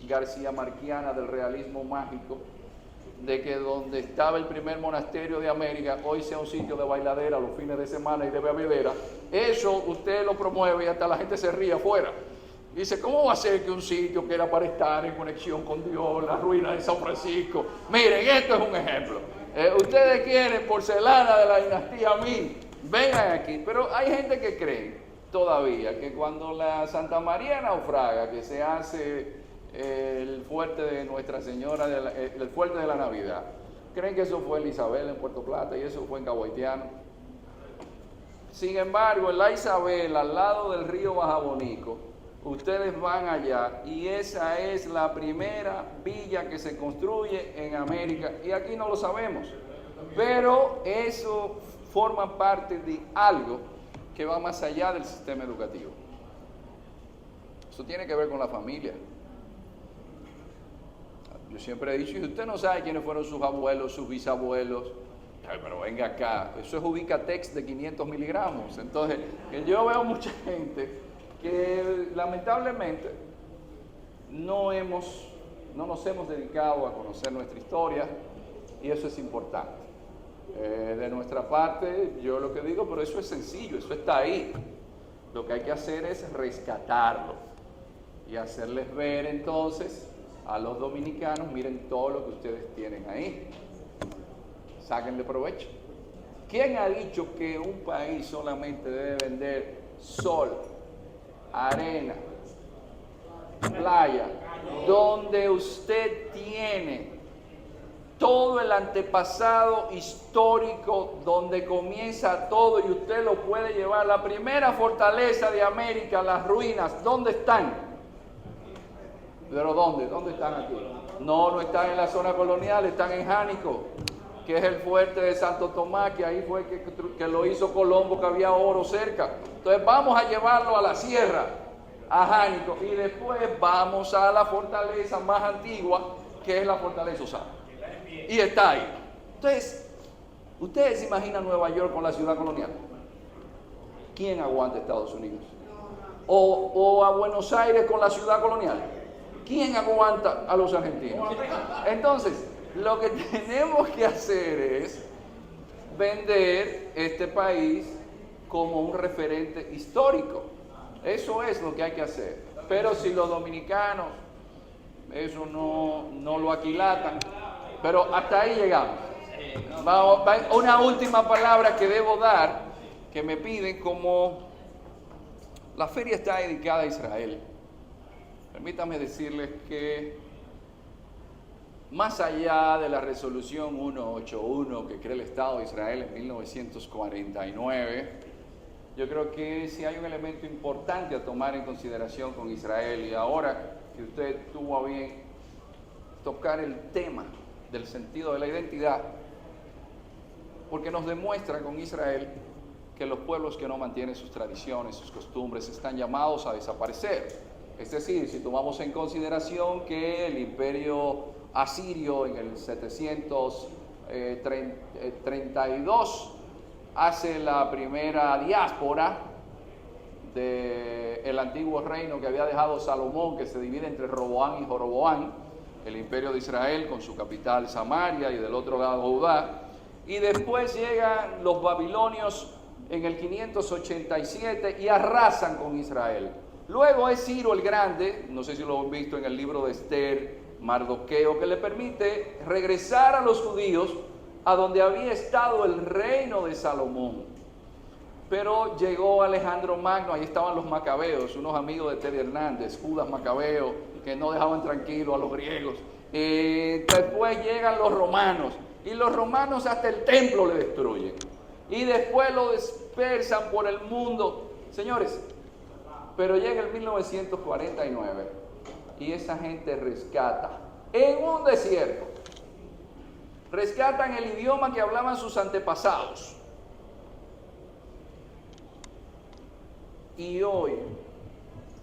García Marquiana del realismo mágico, de que donde estaba el primer monasterio de América hoy sea un sitio de bailadera los fines de semana y de bebedera, eso usted lo promueve y hasta la gente se ríe afuera. Dice, ¿cómo va a ser que un sitio que era para estar en conexión con Dios, la ruina de San Francisco? Miren, esto es un ejemplo. Ustedes quieren porcelana de la dinastía Ming, vengan aquí. Pero hay gente que cree todavía que cuando la Santa María naufraga, que se hace el fuerte de Nuestra Señora, el fuerte de la Navidad, creen que eso fue en Isabel en Puerto Plata y eso fue en Cabo Haitiano. Sin embargo, en la Isabel, al lado del río Bajabonico, ustedes van allá y esa es la primera villa que se construye en América y aquí no lo sabemos, pero eso forma parte de algo que va más allá del sistema educativo. Eso tiene que ver con la familia. Yo siempre he dicho, si usted no sabe quiénes fueron sus abuelos, sus bisabuelos, pero venga acá, eso es Ubicatex de 500 miligramos. Entonces, yo veo mucha gente que lamentablemente no nos hemos dedicado a conocer nuestra historia y eso es importante. De nuestra parte, yo lo que digo, pero eso es sencillo, eso está ahí. Lo que hay que hacer es rescatarlo y hacerles ver entonces a los dominicanos, miren todo lo que ustedes tienen ahí. Sáquenle provecho. ¿Quién ha dicho que un país solamente debe vender sol, arena, playa, donde usted tiene todo el antepasado histórico, donde comienza todo y usted lo puede llevar? La primera fortaleza de América, las ruinas, ¿dónde están? ¿Pero dónde? ¿Dónde están aquí? No están en la zona colonial, están en Jánico, que es el fuerte de Santo Tomás, que ahí fue que lo hizo Colombo, que había oro cerca. Entonces vamos a llevarlo a la sierra, a Jánico, y después vamos a la fortaleza más antigua, que es la fortaleza Osama. Y está ahí. Entonces, ¿ustedes se imaginan Nueva York con la ciudad colonial? ¿Quién aguanta Estados Unidos? ¿O a Buenos Aires con la ciudad colonial? ¿Quién aguanta a los argentinos? Entonces, lo que tenemos que hacer es vender este país como un referente histórico. Eso es lo que hay que hacer. Pero si los dominicanos eso no lo aquilatan, pero hasta ahí llegamos. Una última palabra que debo dar, que me piden, como la feria está dedicada a Israel. Permítanme decirles que más allá de la resolución 181 que crea el Estado de Israel en 1949, yo creo que sí hay un elemento importante a tomar en consideración con Israel, y ahora que usted tuvo a bien tocar el tema del sentido de la identidad, porque nos demuestra con Israel que los pueblos que no mantienen sus tradiciones, sus costumbres, están llamados a desaparecer. Es decir, si tomamos en consideración que el imperio asirio en el 732 hace la primera diáspora del antiguo reino que había dejado Salomón, que se divide entre Roboán y Joroboán, el imperio de Israel con su capital Samaria y del otro lado Judá, y después llegan los babilonios en el 587 y arrasan con Israel. Luego es Ciro el Grande, no sé si lo han visto en el libro de Esther, Mardoqueo, que le permite regresar a los judíos a donde había estado el reino de Salomón. Pero llegó Alejandro Magno, ahí estaban los macabeos, unos amigos de Teddy Hernández, Judas Macabeo, que no dejaban tranquilo a los griegos. Después llegan los romanos, y los romanos hasta el templo le destruyen. Y después lo dispersan por el mundo. Señores, pero llega el 1949 y esa gente rescata en un desierto. Rescatan el idioma que hablaban sus antepasados. Y hoy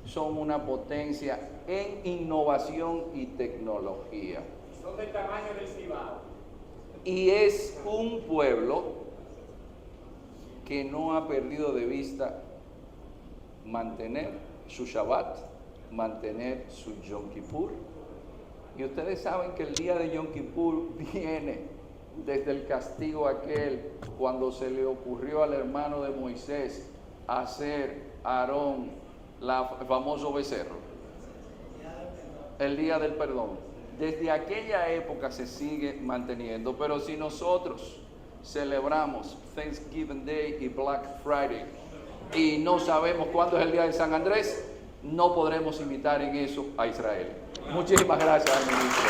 son una potencia en innovación y tecnología. Son del tamaño del Cibao. Y es un pueblo que no ha perdido de vista mantener su Shabbat, mantener su Yom Kippur. Y ustedes saben que el día de Yom Kippur viene desde el castigo aquel, cuando se le ocurrió al hermano de Moisés hacer a Aarón el famoso becerro, el día del perdón. Desde aquella época se sigue manteniendo, pero si nosotros celebramos Thanksgiving Day y Black Friday y no sabemos cuándo es el día de San Andrés, no podremos imitar en eso a Israel. Muchísimas gracias, ministro.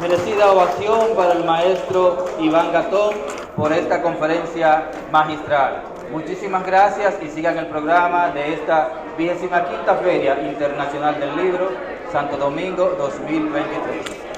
Merecida ovación para el maestro Iván Gatón por esta conferencia magistral. Muchísimas gracias y sigan el programa de esta 25ª Feria Internacional del Libro Santo Domingo 2023.